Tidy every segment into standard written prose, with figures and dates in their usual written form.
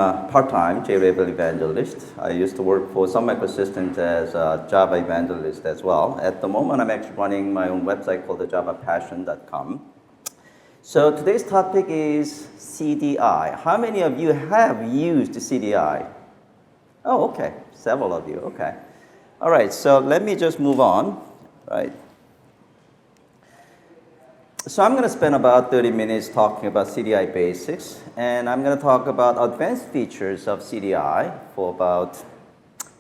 a part-time JRebel evangelist. I used to work for Sun Microsystems as a Java evangelist as well. At the moment, I'm actually running my own website called the javapassion.com. So today's topic is CDI. How many of you have used CDI? Oh, okay. Several of you. Okay. All right. So let me just move on. Right. So I'm going to spend about 30 minutes talking about CDI basics, and I'm going to talk about advanced features of CDI for about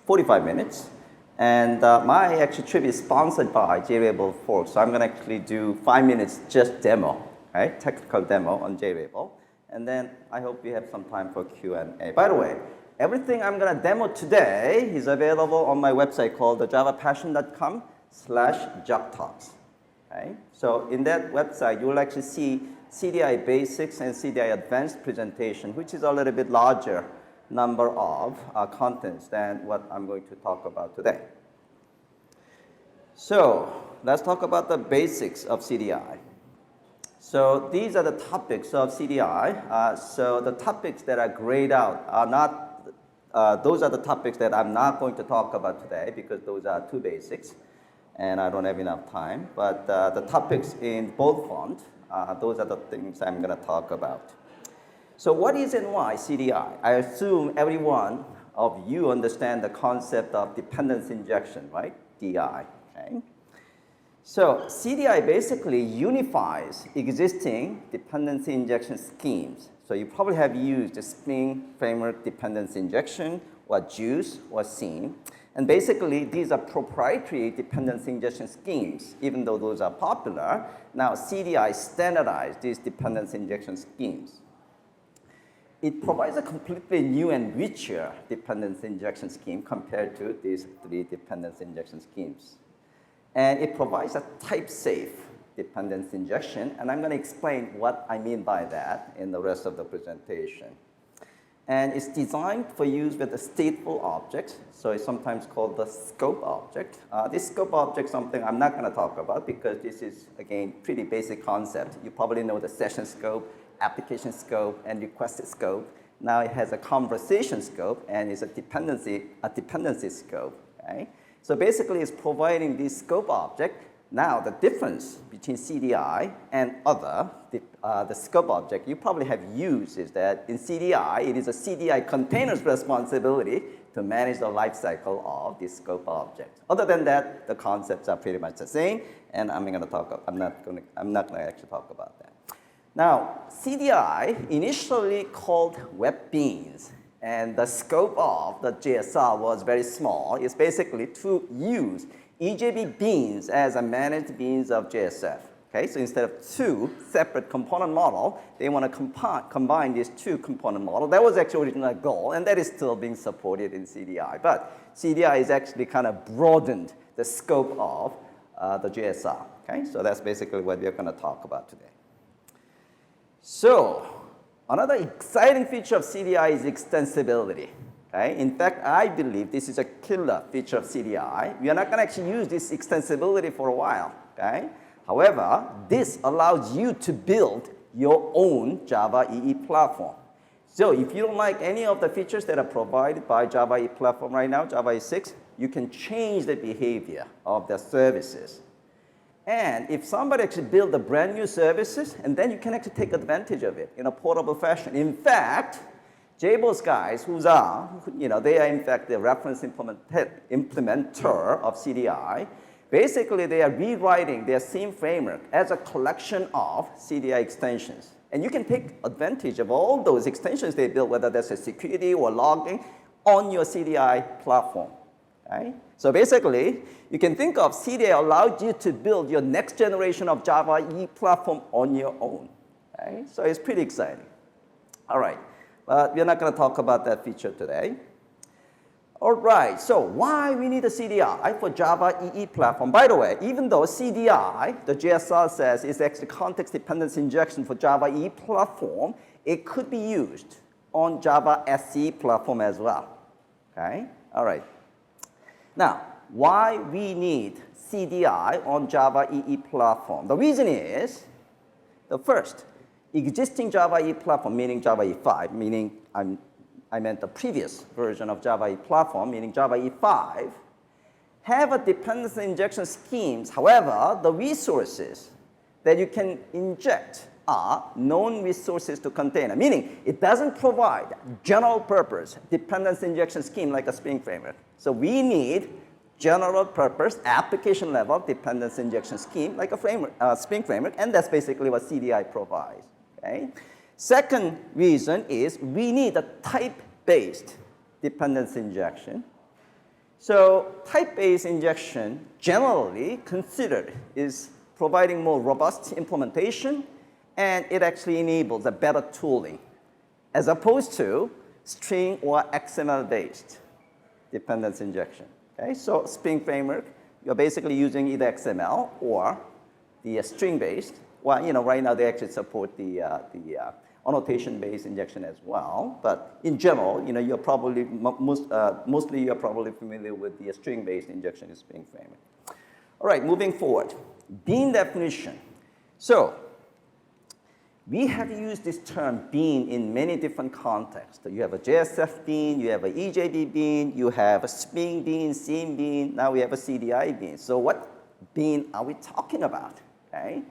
45 minutes. And my actual trip is sponsored by JRebel Fork, so I'm going to actually do 5 minutes just demo, right? Technical demo on JRebel. And then I hope we have some time for Q&A. By the way, everything I'm going to demo today is available on my website called the javapassion.com/jobtalks. Okay? So in that website, you will actually see CDI basics and CDI advanced presentation, which is a little bit larger number of contents than what I'm going to talk about today. So let's talk about the basics of CDI. So these are the topics of CDI. So the topics that are grayed out are not, those are the topics that I'm not going to talk about today because those are too basics. And I don't have enough time, but the topics in bold font, those are the things I'm going to talk about. So what is and why CDI? I assume every one of you understand the concept of dependency injection, right? DI, okay? So CDI basically unifies existing dependency injection schemes. So you probably have used the Spring Framework Dependency Injection, or JUICE, or Shin. And basically, these are proprietary dependency injection schemes, even though those are popular. Now, CDI standardized these dependency injection schemes. It provides a completely new and richer dependency injection scheme compared to these three dependency injection schemes. And it provides a type-safe dependency injection, and I'm going to explain what I mean by that in the rest of the presentation. And it's designed for use with a stateful object, so it's sometimes called the scope object. This scope object is something I'm not going to talk about because this is, again, pretty basic concept. You probably know the session scope, application scope, and requested scope. Now it has a conversation scope, and it's a dependency scope. Okay? So basically, it's providing this scope object. Now, the difference between CDI and other, the scope object you probably have used is that in CDI, it is a CDI container's responsibility to manage the lifecycle of this scope object. Other than that, the concepts are pretty much the same, and I'm not going to actually talk about that. Now, CDI initially called web beans, and the scope of the JSR was very small. It's basically to use EJB beans as a managed beans of JSF. Okay, so instead of two separate component model, they want to combine these two component model. That was actually original goal, and that is still being supported in CDI. But CDI is actually kind of broadened the scope of the JSR. Okay, so that's basically what we're going to talk about today. So another exciting feature of CDI is extensibility. Okay? In fact, I believe this is a killer feature of CDI. We are not going to actually use this extensibility for a while. Okay? However, this allows you to build your own Java EE platform. So if you don't like any of the features that are provided by Java EE platform right now, Java EE 6, you can change the behavior of the services. And if somebody actually builds a brand new services, and then you can actually take advantage of it in a portable fashion. In fact, JBoss guys, they are in fact the reference implementer of CDI. Basically, they are rewriting their same framework as a collection of CDI extensions. And you can take advantage of all those extensions they built, whether that's a security or logging, on your CDI platform. Okay? So basically, you can think of CDI allowed you to build your next generation of Java EE platform on your own. Okay? So it's pretty exciting. All right. But we're not going to talk about that feature today. All right, so why we need a CDI for Java EE platform? By the way, even though CDI, the JSR says, is actually context dependency injection for Java EE platform, it could be used on Java SE platform as well. Okay, all right. Now, why we need CDI on Java EE platform? The reason is, the first, existing Java EE platform, meaning Java EE 5, meaning I'm I meant the previous version of Java EE platform, meaning Java EE5, have a dependency injection schemes. However, the resources that you can inject are known resources to container, meaning it doesn't provide general purpose dependency injection scheme like a Spring Framework. So we need general purpose application level dependency injection scheme like a Spring Framework, and that's basically what CDI provides. Okay? Second reason is we need a type-based dependency injection. So type-based injection generally considered is providing more robust implementation, and it actually enables a better tooling as opposed to string or XML-based dependency injection. Okay? So Spring Framework, you're basically using either XML or the string-based. Well, right now they actually support the annotation-based injection as well. But in general, you're probably mostly you're probably familiar with the string-based injection in Spring Framework. All right, moving forward. Bean definition. So we have used this term bean in many different contexts. You have a JSF bean, you have a EJB bean, you have a Spring bean, Seam bean, now we have a CDI bean. So what bean are we talking about? Okay?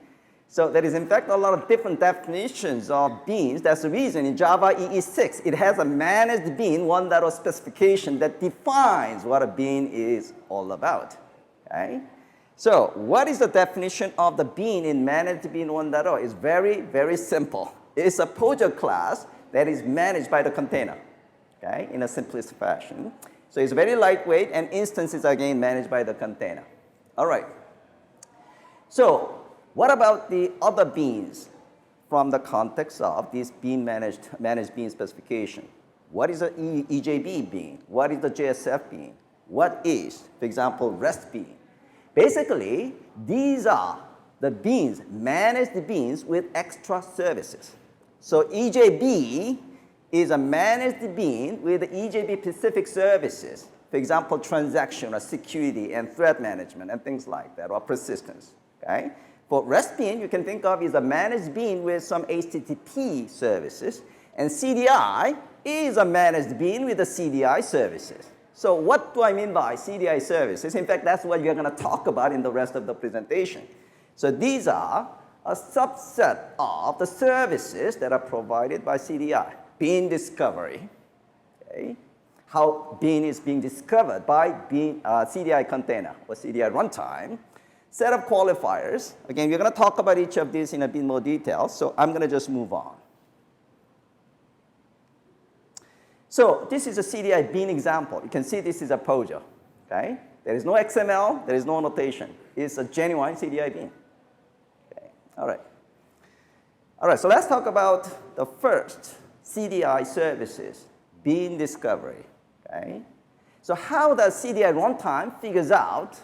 So there is in fact a lot of different definitions of beans. That's the reason in Java EE6, it has a managed bean 1.0 specification that defines what a bean is all about. Okay? So what is the definition of the bean in managed bean 1.0? It's very, very simple. It's a POJO class that is managed by the container, okay, in a simplest fashion. So it's very lightweight, and instances are again managed by the container. All right. So what about the other beans from the context of this bean managed bean specification? What is an EJB bean? What is the JSF bean? What is, for example, REST bean? Basically, these are the beans, managed beans with extra services. So EJB is a managed bean with EJB specific services. For example, transaction or security and threat management and things like that, or persistence. Okay? For REST bean, you can think of is a managed bean with some HTTP services. And CDI is a managed bean with the CDI services. So what do I mean by CDI services? In fact, that's what you're going to talk about in the rest of the presentation. So these are a subset of the services that are provided by CDI. Bean discovery, okay? How bean is being discovered by bean, CDI container or CDI runtime. Set of qualifiers. Again, we're going to talk about each of these in a bit more detail, so I'm going to just move on. So this is a CDI bean example. You can see this is a POJO. Okay? There is no XML, there is no annotation. It's a genuine CDI bean. Okay. All right. All right, so let's talk about the first CDI services, bean discovery. Okay? So how does CDI runtime figures out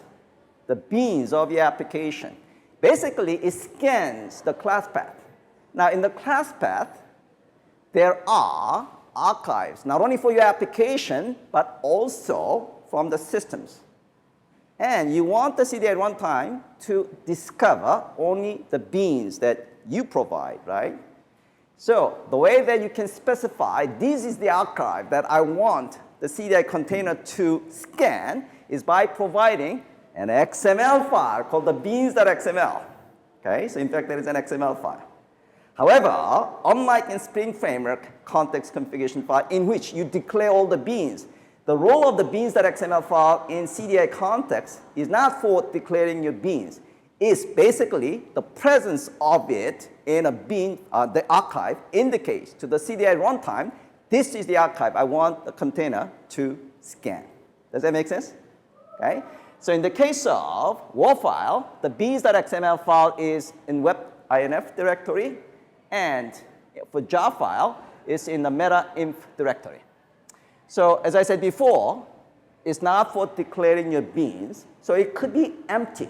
the beans of your application? Basically, it scans the class path. Now, in the class path, there are archives, not only for your application, but also from the systems. And you want the CDI runtime to discover only the beans that you provide, right? So the way that you can specify this is the archive that I want the CDI container to scan is by providing an XML file called the beans.xml. Okay, so in fact, there is an XML file. However, unlike in Spring Framework context configuration file in which you declare all the beans, the role of the beans.xml file in CDI context is not for declaring your beans. It's basically the presence of it in a bean, the archive indicates to the CDI runtime, this is the archive I want the container to scan. Does that make sense? Okay. So in the case of WAR file, the beans.xml file is in web.inf directory, and for jar file, it's in the meta.inf directory. So as I said before, it's not for declaring your beans, so it could be empty.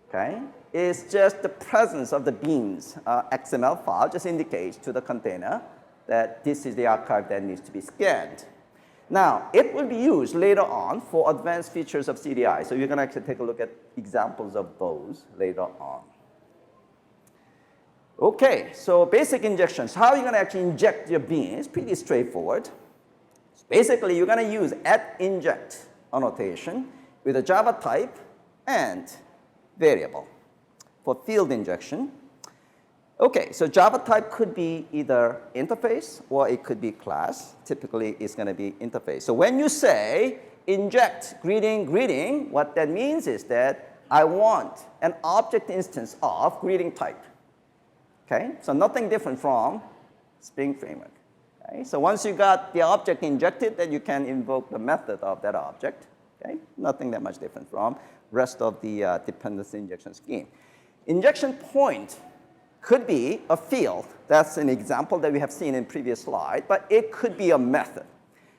Okay? It's just the presence of the beans XML file just indicates to the container that this is the archive that needs to be scanned. Now, it will be used later on for advanced features of CDI. So you're going to actually take a look at examples of those later on. Okay, so basic injections. How are you going to actually inject your bean? It's pretty straightforward. So basically, you're going to use @inject annotation with a Java type and variable for field injection. Okay, so Java type could be either interface or it could be class. Typically, it's going to be interface. So when you say inject greeting, greeting, what that means is that I want an object instance of greeting type. Okay, so nothing different from Spring Framework. Okay, so once you got the object injected, then you can invoke the method of that object. Okay, nothing that much different from rest of the dependency injection scheme. Injection point could be a field. That's an example that we have seen in previous slide, but it could be a method.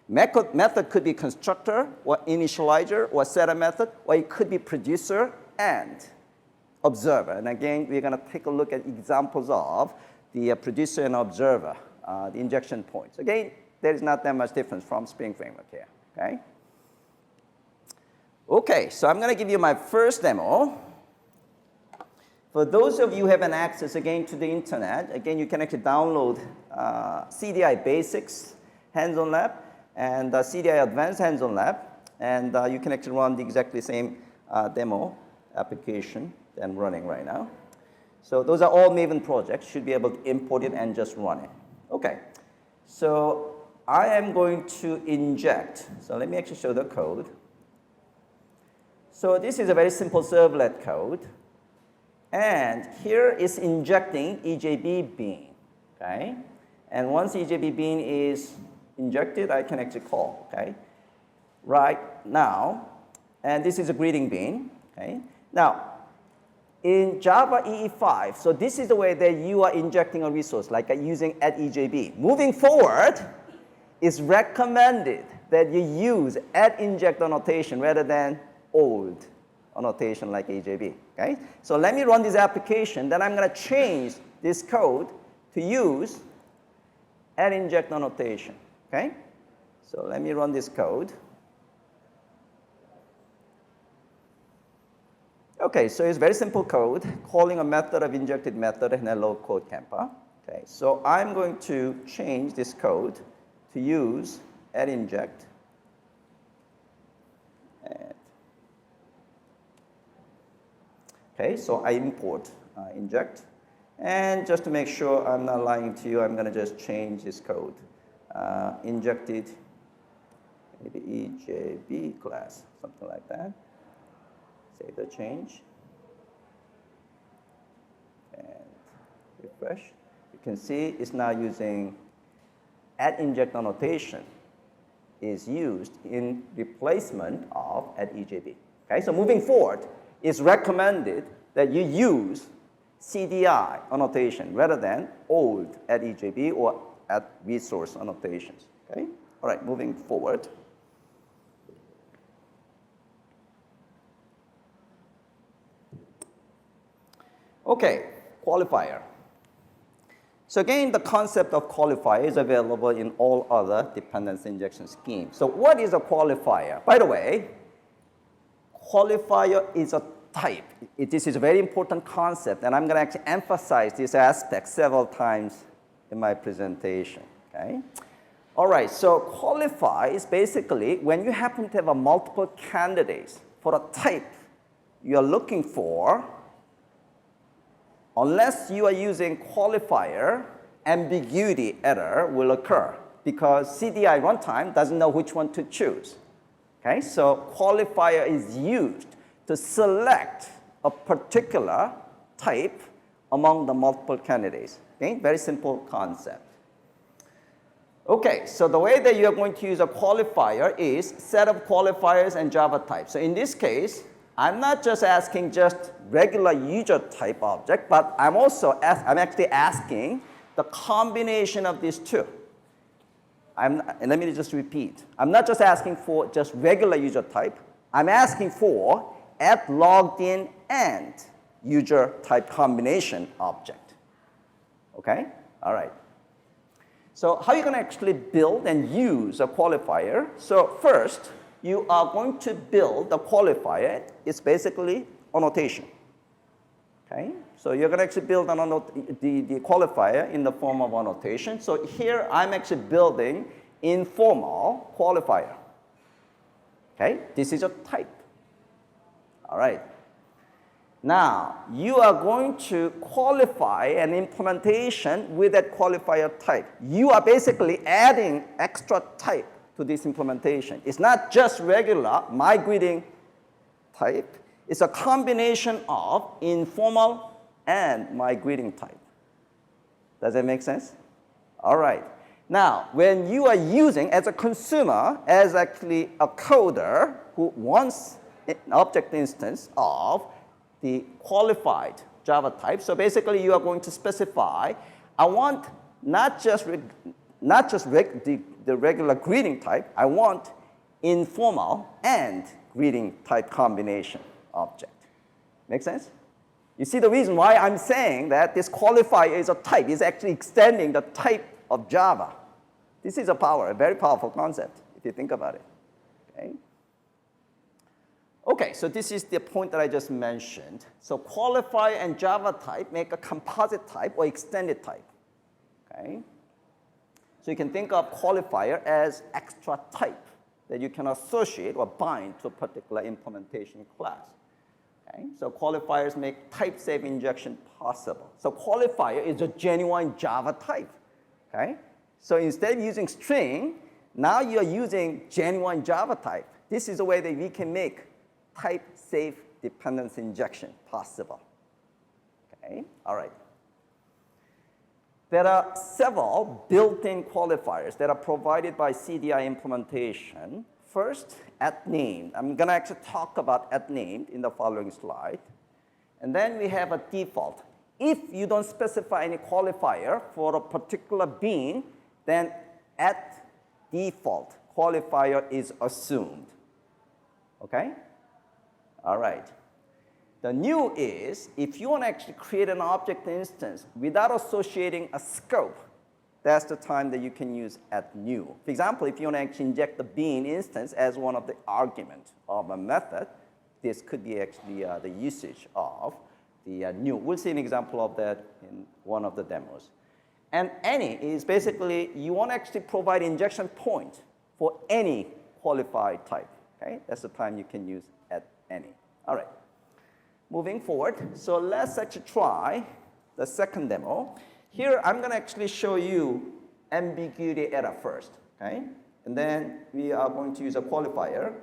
Method could be constructor or initializer or setter method, or it could be producer and observer. And again, we're going to take a look at examples of the producer and observer, the injection points. Again, there is not that much difference from Spring Framework here. Okay? Okay, so I'm going to give you my first demo. For those of you who have an access, again, to the internet, again, you can actually download CDI Basics Hands-on Lab and CDI Advanced Hands-on Lab. And you can actually run the exactly same demo application that I'm running right now. So those are all Maven projects. Should be able to import it and just run it. Okay, so I am going to inject. So let me actually show the code. So this is a very simple servlet code. And here is injecting EJB bean. Okay, and once EJB bean is injected, I can actually call. Okay, right now, and this is a greeting bean. Okay, now in Java EE5, so this is the way that you are injecting a resource, like using @EJB. Moving forward, it's recommended that you use @inject annotation rather than old annotation like EJB. Okay, so let me run this application. Then I'm going to change this code to use @inject annotation. Okay, so let me run this code. Okay, so it's very simple code, calling a method of injected method in hello code camper. Okay, so I'm going to change this code to use @inject. Okay, so I import inject. And just to make sure I'm not lying to you, I'm going to just change this code. Injected, maybe EJB class, something like that. Save the change. And refresh. You can see it's now using @inject annotation is used in replacement of @EJB. Okay, so moving forward, it's recommended that you use CDI annotation rather than old @EJB or @resource annotations. Okay? All right, moving forward. Okay, qualifier. So again, the concept of qualifier is available in all other dependency injection schemes. So what is a qualifier? By the way, qualifier is a type. This is a very important concept, and I'm going to actually emphasize this aspect several times in my presentation. Okay? All right, so qualify is basically when you happen to have a multiple candidates for a type you are looking for, unless you are using qualifier, ambiguity error will occur because CDI runtime doesn't know which one to choose. Okay, so qualifier is used to select a particular type among the multiple candidates. Okay, very simple concept. Okay, so the way that you are going to use a qualifier is set of qualifiers and Java type. So in this case, I'm not just asking just regular user type object, but I'm actually asking the combination of these two. And let me just repeat. I'm not just asking for just regular user type. I'm asking for @logged-in and user type combination object. Okay? All right. So how are you going to actually build and use a qualifier? So first, you are going to build a qualifier. It's basically annotation. Okay, so you're going to actually build the qualifier in the form of annotation. So here I'm actually building informal qualifier. Okay, this is a type. All right. Now, you are going to qualify an implementation with that qualifier type. You are basically adding extra type to this implementation. It's not just regular my greeting type. It's a combination of informal and my greeting type. Does that make sense? All right. Now, when you are using, as a consumer, as actually a coder who wants an object instance of the qualified Java type, so basically you are going to specify, I want not just the regular greeting type, I want informal and greeting type combination object. Make sense? You see the reason why I'm saying that this qualifier is a type, is actually extending the type of Java. This is a very powerful concept, if you think about it. Okay? Okay, so this is the point that I just mentioned. So qualifier and Java type make a composite type or extended type. Okay? So you can think of qualifier as extra type that you can associate or bind to a particular implementation class. Okay? So qualifiers make type-safe injection possible. So qualifier is a genuine Java type. Okay? So instead of using string, now you're using genuine Java type. This is a way that we can make type-safe dependency injection possible. Okay? All right. There are several built-in qualifiers that are provided by CDI implementation. First, @named. I'm going to actually talk about @named in the following slide. And then we have a default. If you don't specify any qualifier for a particular bean, then @default qualifier is assumed. Okay? All right. The new is, if you want to actually create an object instance without associating a scope, that's the time that you can use @new. For example, if you want to actually inject the bean instance as one of the arguments of a method, this could be actually the usage of the new. We'll see an example of that in one of the demos. And any is basically, you want to actually provide injection point for any qualified type. Okay? That's the time you can use @any. All right. Moving forward, so let's actually try the second demo. Here, I'm going to actually show you ambiguity error first. Okay? And then we are going to use a qualifier.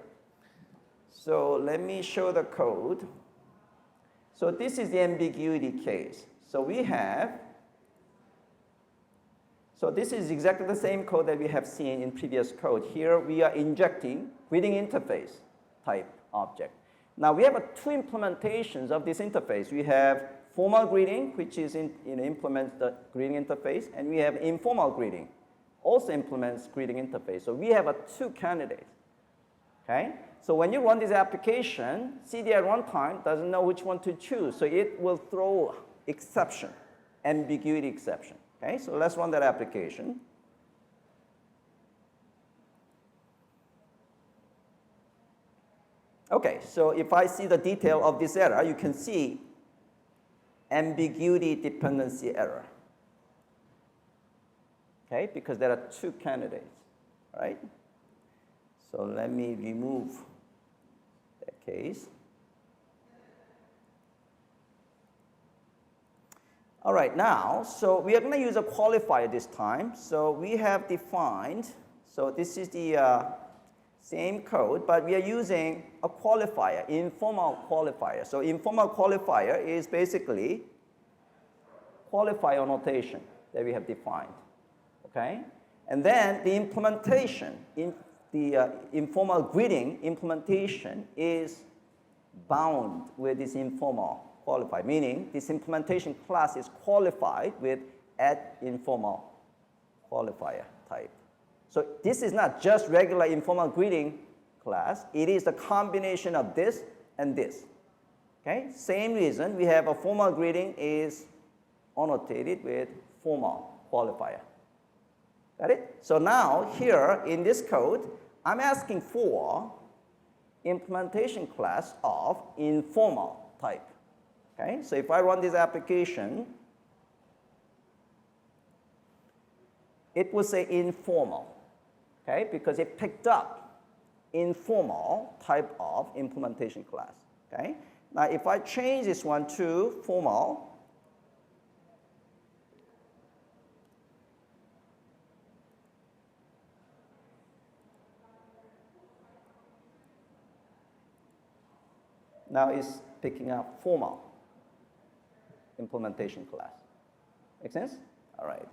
So let me show the code. So this is the ambiguity case. So we have, so this is exactly the same code that we have seen in previous code. Here we are injecting greeting interface type object. Now we have two implementations of this interface. We have formal greeting, which is implements the greeting interface, and we have informal greeting, also implements greeting interface. So we have two candidates. Okay? So when you run this application, CDI runtime doesn't know which one to choose, so it will throw exception, ambiguity exception. Okay? So let's run that application. Okay, so if I see the detail of this error, you can see ambiguity dependency error. Okay, because there are two candidates, right? So let me remove that case. All right, now, so we are going to use a qualifier this time. So we have defined, so this is the same code, but we are using a qualifier, informal qualifier. So informal qualifier is basically qualifier notation that we have defined, okay? And then the implementation, the informal greeting implementation is bound with this informal qualifier, meaning this implementation class is qualified with @informal qualifier type. So this is not just regular informal greeting class. It is the combination of this and this. Okay? Same reason we have a formal greeting is annotated with formal qualifier. Got it? So now here in this code, I'm asking for implementation class of informal type. Okay, so if I run this application, it will say informal, okay, because it picked up informal type of implementation class. Okay, now if I change this one to formal, now it's picking up formal implementation class. Make sense? All right.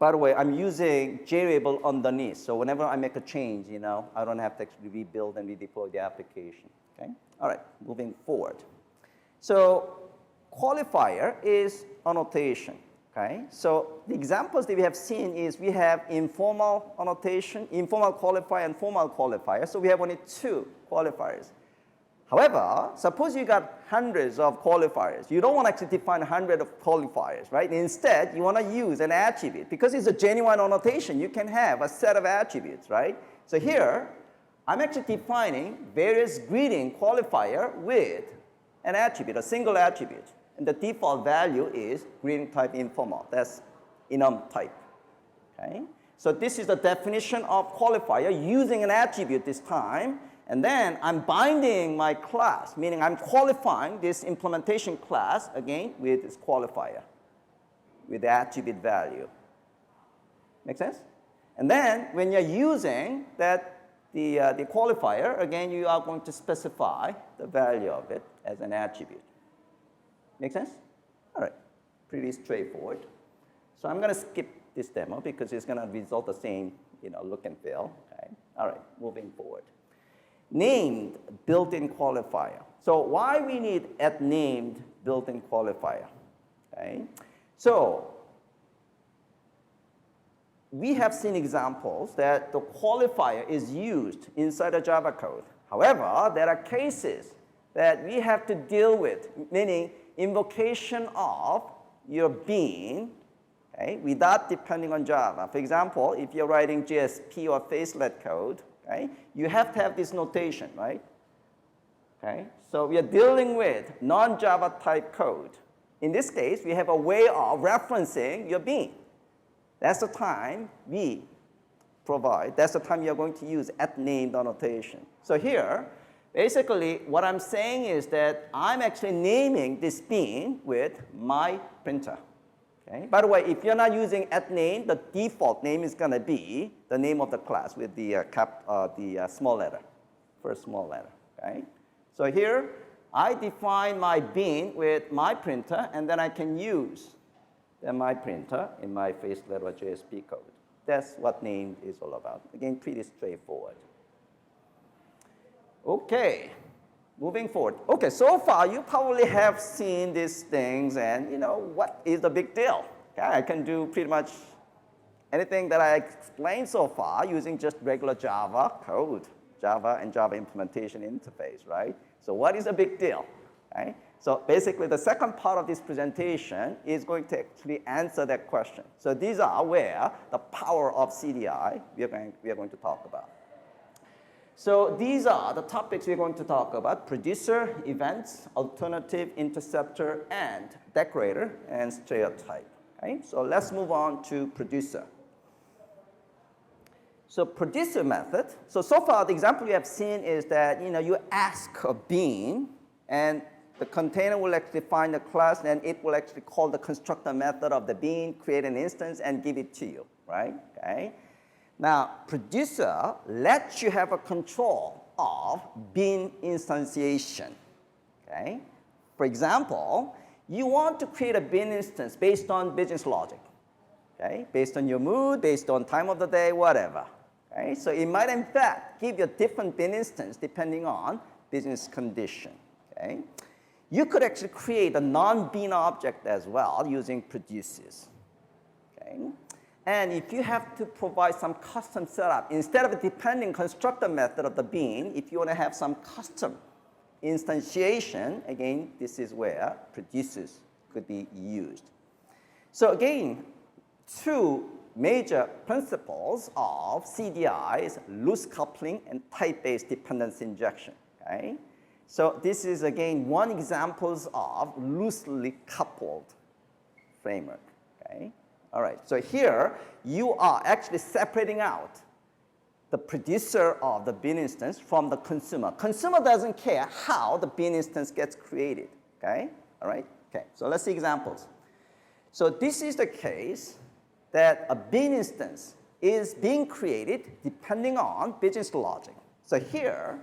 By the way, I'm using JVariable underneath, so whenever I make a change, I don't have to actually rebuild and redeploy the application. Okay? All right, moving forward. So qualifier is annotation. Okay? So the examples that we have seen is we have informal annotation, informal qualifier, and formal qualifier. So we have only 2 qualifiers. However, suppose you got hundreds of qualifiers. You don't want to actually define 100 of qualifiers, right? Instead, you want to use an attribute. Because it's a genuine annotation, you can have a set of attributes, right? So here, I'm actually defining various greeting qualifier with an attribute, a single attribute. And the default value is greeting type informal. That's enum type. Okay? So this is the definition of qualifier using an attribute this time. And then I'm binding my class, meaning I'm qualifying this implementation class, again, with this qualifier, with the attribute value. Make sense? And then when you're using that, the qualifier, again, you are going to specify the value of it as an attribute. Make sense? All right, pretty straightforward. So I'm going to skip this demo because it's going to result the same, look and feel. Okay. All right, moving forward. Named built-in qualifier. So why we need @named built-in qualifier? Okay. So we have seen examples that the qualifier is used inside a Java code. However, there are cases that we have to deal with, meaning invocation of your being, okay, without depending on Java. For example, if you're writing JSP or facelet code, okay, you have to have this notation, right? Okay, so we are dealing with non-Java type code. In this case, we have a way of referencing your being. That's the time we provide. That's the time you're going to use @named annotation. So here, basically, what I'm saying is that I'm actually naming this being with my printer. Okay? By the way, if you're not using @name, the default name is going to be the name of the class with the small letter, first small letter. Okay? So here, I define my being with my printer, and then I can use my printer in my facelet or JSP code. That's what named is all about. Again, pretty straightforward. Okay, moving forward. Okay, so far you probably have seen these things and what is the big deal? Okay, I can do pretty much anything that I explained so far using just regular Java code, Java and Java implementation interface, right? So what is the big deal? Okay? So basically the second part of this presentation is going to actually answer that question. So these are where the power of CDI we are going to talk about. So these are the topics we're going to talk about: producer, events, alternative, interceptor, and decorator, and stereotype. Okay? So let's move on to producer. So producer method. So far the example you have seen is that you ask a being, and the container will actually find a class, and it will actually call the constructor method of the being, create an instance, and give it to you, right? Okay. Now, producer lets you have a control of being instantiation, okay? For example, you want to create a bin instance based on business logic, okay? Based on your mood, based on time of the day, whatever, okay? So it might, in fact, give you a different bin instance depending on business condition, okay? You could actually create a non-being object as well using producers, okay? And if you have to provide some custom setup, instead of a dependent constructor method of the being, if you want to have some custom instantiation, again, this is where producers could be used. So again, to major principles of CDI is loose coupling and type-based dependency injection. Okay? So this is, again, one example of loosely coupled framework. Okay? All right, so here you are actually separating out the producer of the bin instance from the consumer. Consumer doesn't care how the bin instance gets created. Okay? All right? Okay, so let's see examples. So this is the case that a bin instance is being created depending on business logic. So here,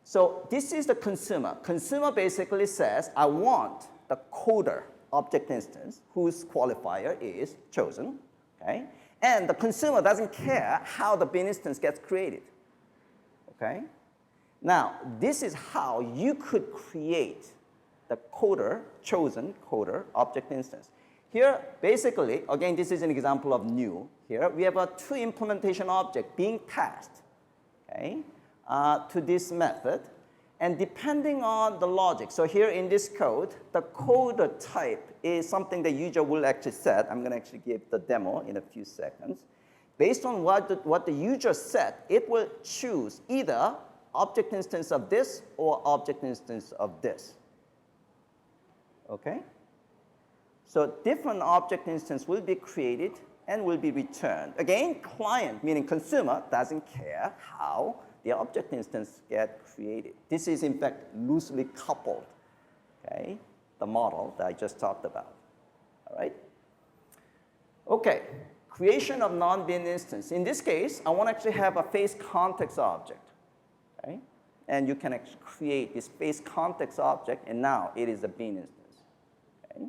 so this is the consumer. Consumer basically says, I want the coder object instance whose qualifier is chosen. Okay? And the consumer doesn't care how the bin instance gets created. Okay? Now, this is how you could create the coder, chosen coder object instance. Here, basically, again, this is an example of new. Here, we have a two implementation object being passed, okay, to this method. And depending on the logic, so here in this code, the coder type is something the user will actually set. I'm going to actually give the demo in a few seconds. Based on what the user set, it will choose either object instance of this or object instance of this. Okay? So different object instance will be created and will be returned. Again, client, meaning consumer, doesn't care how the object instance get created. This is, in fact, loosely coupled, okay, the model that I just talked about. All right? Okay, creation of non-bin instance. In this case, I want to actually have a face context object. Okay? And you can actually create this face context object, and now it is a bin instance. Okay?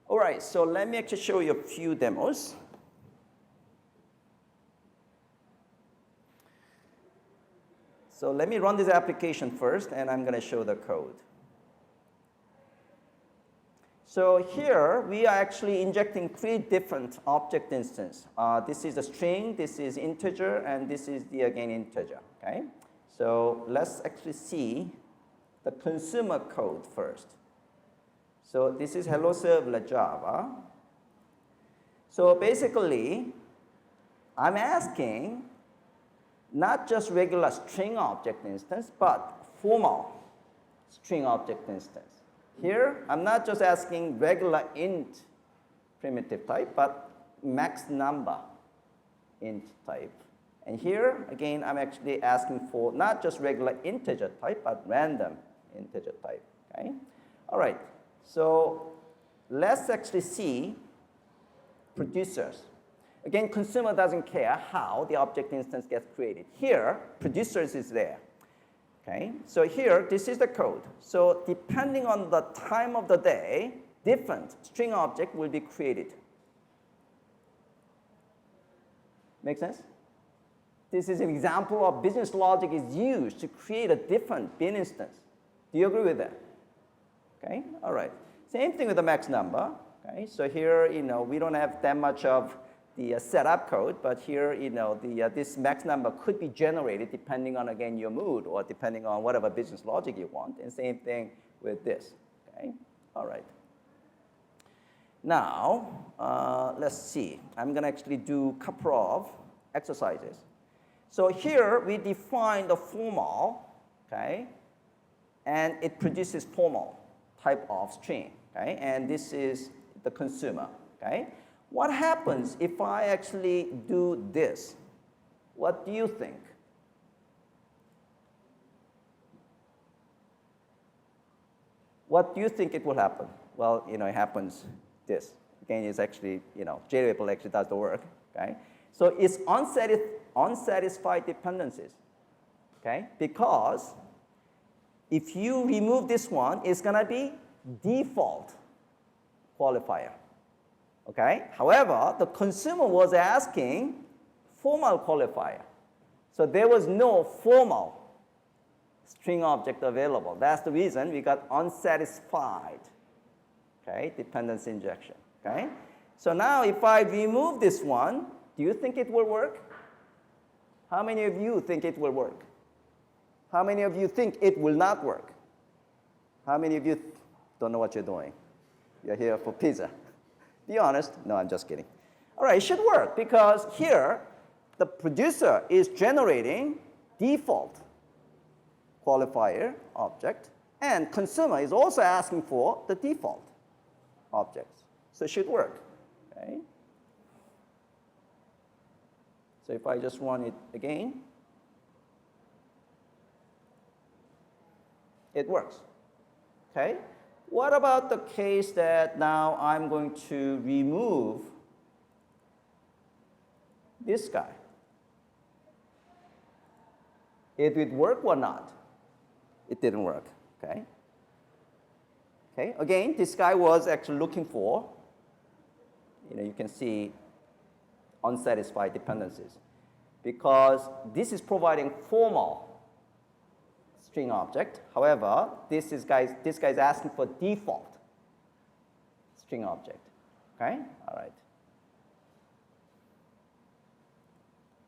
All right, so let me actually show you a few demos. So let me run this application first, and I'm going to show the code. So here, we are actually injecting three different object instances. This is a string, this is integer, and this is the, again, integer. Okay? So let's actually see the consumer code first. So this is Hello Servlet Java. So basically, I'm asking not just regular string object instance, but formal string object instance. Here, I'm not just asking regular int primitive type, but max number int type. And here, again, I'm actually asking for not just regular integer type, but random integer type. Okay? All right, so let's actually see producers. Again, consumer doesn't care how the object instance gets created. Here, producers is there. Okay? So here, this is the code. So depending on the time of the day, different string object will be created. Make sense? This is an example of business logic is used to create a different bin instance. Do you agree with that? Okay? All right. Same thing with the max number. Okay? So here, we don't have that much of the setup code, but here, this max number could be generated depending on, again, your mood or depending on whatever business logic you want. And same thing with this. Okay? All right. Now, let's see. I'm going to actually do a couple of exercises. So here, we define the formal, okay? And it produces formal type of string, okay? And this is the consumer, okay? What happens if I actually do this? What do you think? What do you think it will happen? Well, it happens this. Again, it's actually, JVable actually does the work, okay? So it's unsatisfied dependencies, okay? Because if you remove this one, it's going to be default qualifier. Okay? However, the consumer was asking formal qualifier. So there was no formal string object available. That's the reason we got unsatisfied, okay, dependency injection. Okay? So now if I remove this one, do you think it will work? How many of you think it will work? How many of you think it will not work? How many of you don't know what you're doing? You're here for pizza. Be honest. No, I'm just kidding. All right, it should work because here the producer is generating default qualifier object, and consumer is also asking for the default objects. So it should work. Okay? So if I just run it again, it works. Okay? What about the case that now I'm going to remove this guy? It would work or not? It didn't work. Okay? Okay? Again, this guy was actually looking for, you can see unsatisfied dependencies because this is providing formal string object. However, this guy's asking for default string object. Okay? All right.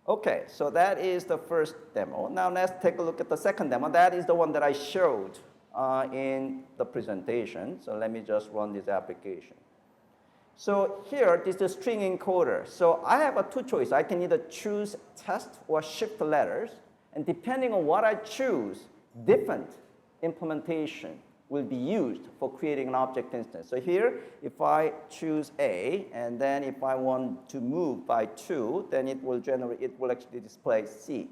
Okay, so that is the first demo. Now let's take a look at the second demo. That is the one that I showed in the presentation. So let me just run this application. So here, this is the string encoder. So I have two choices. I can either choose test or shift letters. And depending on what I choose, different implementation will be used for creating an object instance. So here, if I choose A, and then if I want to move by 2, then it will actually display C.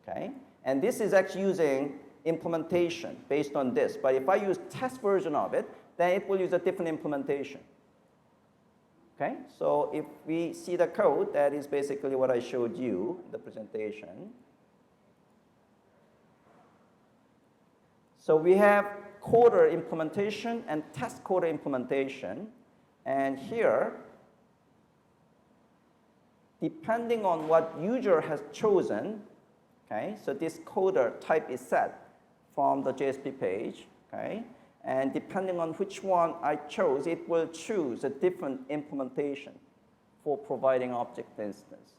Okay? And this is actually using implementation based on this. But if I use test version of it, then it will use a different implementation. Okay? So if we see the code, that is basically what I showed you in the presentation. So we have coder implementation and test coder implementation. And here, depending on what user has chosen, okay, so this coder type is set from the JSP page, okay, and depending on which one I chose, it will choose a different implementation for providing object instance.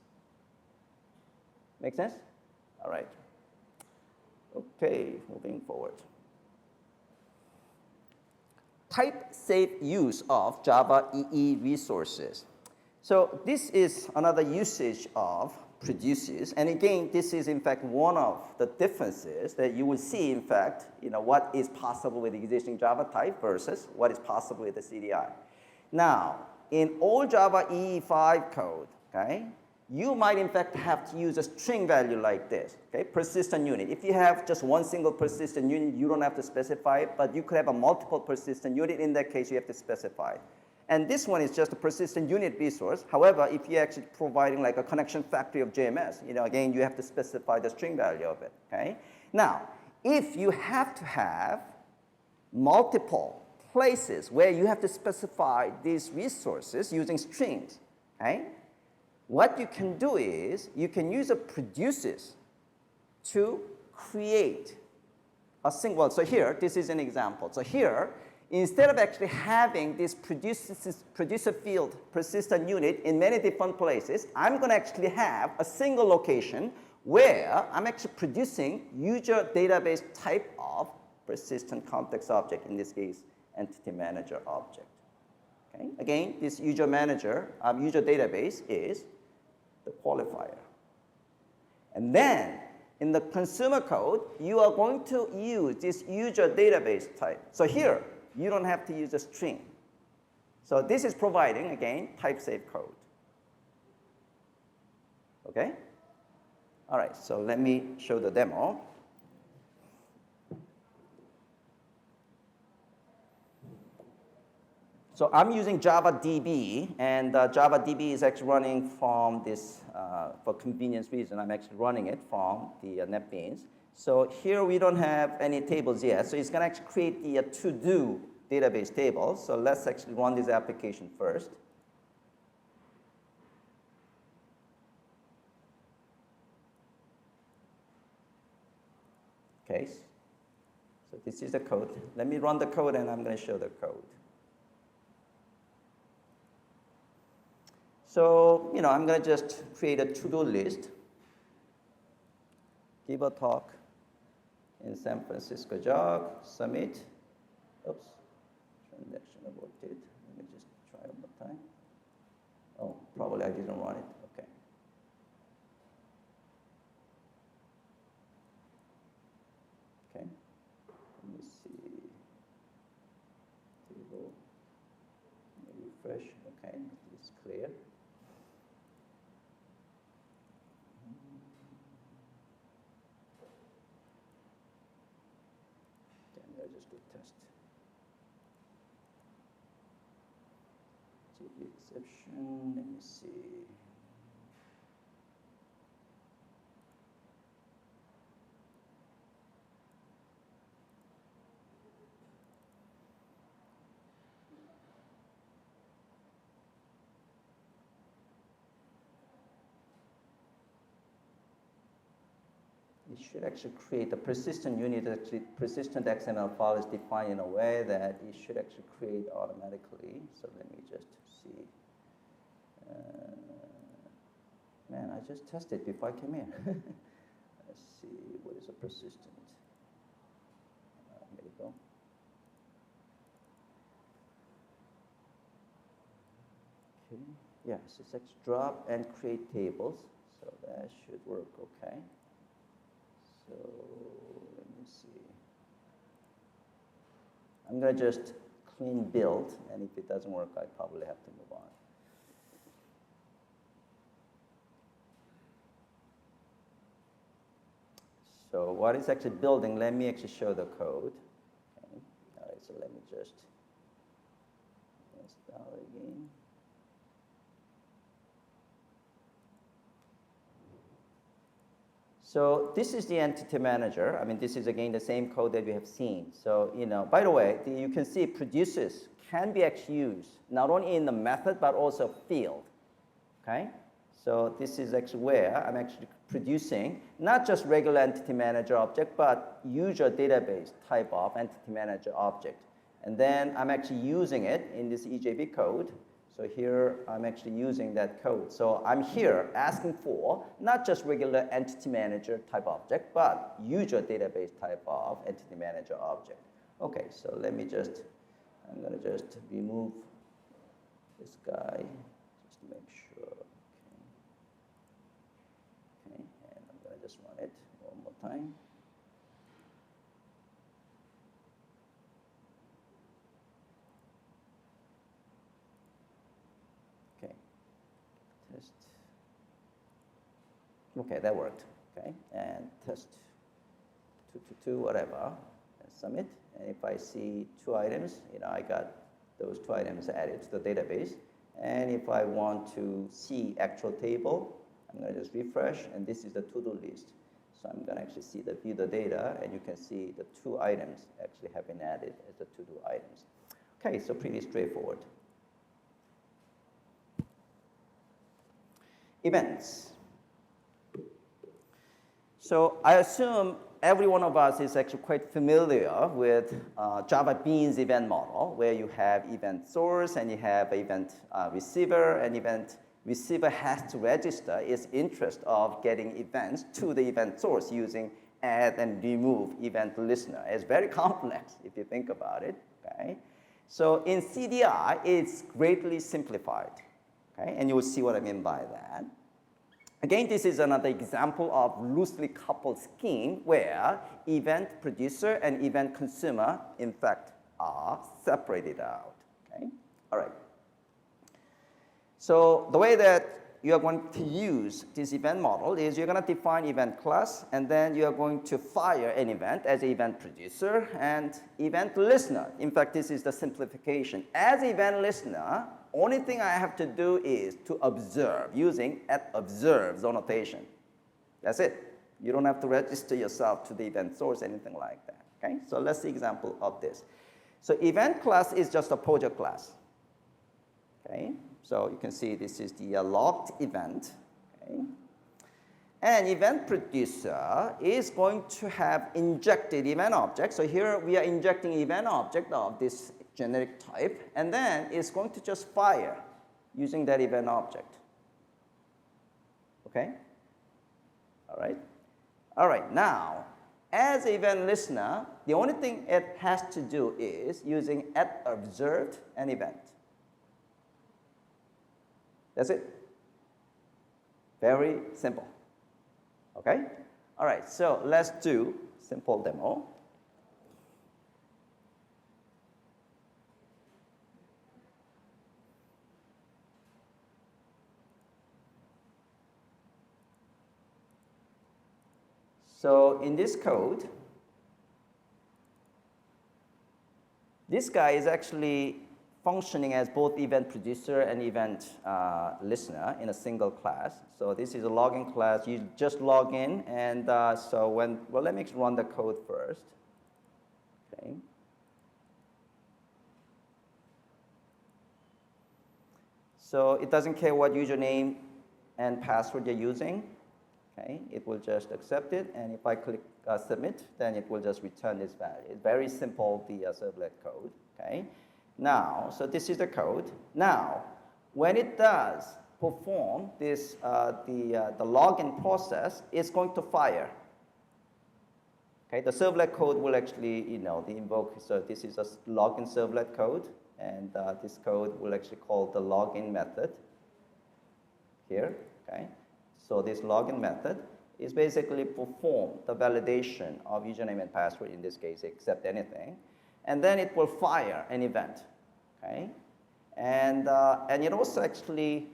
Make sense? All right. Okay, moving forward. Type-safe use of Java EE resources. So this is another usage of produces. And again, this is in fact one of the differences that you will see, in fact, what is possible with existing Java type versus what is possible with the CDI. Now, in all Java EE5 code, okay, you might in fact have to use a string value like this, okay, persistent unit. If you have just one single persistent unit, you don't have to specify it, but you could have a multiple persistent unit. In that case, you have to specify it. And this one is just a persistent unit resource. However, if you're actually providing like a connection factory of JMS, again, you have to specify the string value of it, okay? Now, if you have to have multiple places where you have to specify these resources using strings, okay? What you can do is you can use a produces to create a single. So here, this is an example. So here, instead of actually having this producer field persistent unit in many different places, I'm going to actually have a single location where I'm actually producing user database type of persistent context object, in this case, entity manager object. Okay? Again, this user database is the qualifier. And then, in the consumer code, you are going to use this user database type. So here, you don't have to use a string. So this is providing, again, type-safe code. Okay? All right, so let me show the demo. So I'm using Java DB, and Java DB is actually running from this, for convenience reason, I'm actually running it from the NetBeans. So here we don't have any tables yet, so it's going to actually create the to-do database table. So let's actually run this application first. Okay, so this is the code. Let me run the code, and I'm going to show the code. So, I'm going to just create a to-do list, give a talk in San Francisco jog, submit. Oops, transaction aborted. Let me just try one more time. clear. Then I'll just do test. Check the exception. Let me see. It should actually create a persistent unit. Actually, persistent XML file is defined in a way that it should actually create automatically. So let me just see. Man, I just tested before I came in. Let's see, what is a persistent? Here we go. Okay. Yes, it's actually drop and create tables. So that should work okay. So let me see. I'm going to just clean build, and if it doesn't work, I probably have to move on. So what is actually building? Let me actually show the code. Okay. All right, so let me just install again. So this is the entity manager. I mean, this is again the same code that we have seen. So, by the way, you can see producers can be actually used not only in the method but also field. Okay? So this is actually where I'm actually producing not just regular entity manager object, but user database type of entity manager object. And then I'm actually using it in this EJB code. So here I'm actually using that code. So I'm here asking for not just regular entity manager type object, but user database type of entity manager object. Okay, so let me just, I'm going to just remove this guy just to make sure. Okay, and I'm going to just run it one more time. Okay, that worked. Okay, and test 222 whatever, and submit. And if I see 2 items, I got those 2 items added to the database. And if I want to see actual table, I'm going to just refresh, and this is the to-do list. So I'm going to actually see view the data, and you can see the 2 items actually have been added as the to-do items. Okay, so pretty straightforward. Events. So I assume every one of us is actually quite familiar with Java Beans event model, where you have event source and you have event receiver, and event receiver has to register its interest of getting events to the event source using add and remove event listener. It's very complex if you think about it. Okay? So in CDI, it's greatly simplified. Okay? And you will see what I mean by that. Again, this is another example of loosely coupled scheme where event producer and event consumer, in fact, are separated out. Okay? All right. So the way that you are going to use this event model is you're going to define event class, and then you are going to fire an event as an event producer and event listener. In fact, this is the simplification. As event listener, only thing I have to do is to observe using @observes notation. That's it. You don't have to register yourself to the event source, anything like that. Okay? So let's see example of this. So event class is just a project class. Okay? So you can see this is the logged event. Okay? And event producer is going to have injected event object. So here we are injecting event object of this generic type, and then it's going to just fire using that event object. Okay? All right? All right, now, as event listener, the only thing it has to do is using @observed an event. That's it. Very simple. Okay? All right, so let's do simple demo. So in this code, this guy is actually functioning as both event producer and event listener in a single class. So this is a login class. You just log in, and so when, well, let me run the code first. Okay. So it doesn't care what username and password you're using. Okay, it will just accept it, and if I click submit, then it will just return this value. It's very simple, the servlet code. Okay. Now, so this is the code. Now, when it does perform this, the login process, it's going to fire. Okay, the servlet code will actually, the invoke. So this is a login servlet code, and this code will actually call the login method here. Okay, so this login method is basically perform the validation of username and password. In this case, accept anything. And then it will fire an event, okay? And it also actually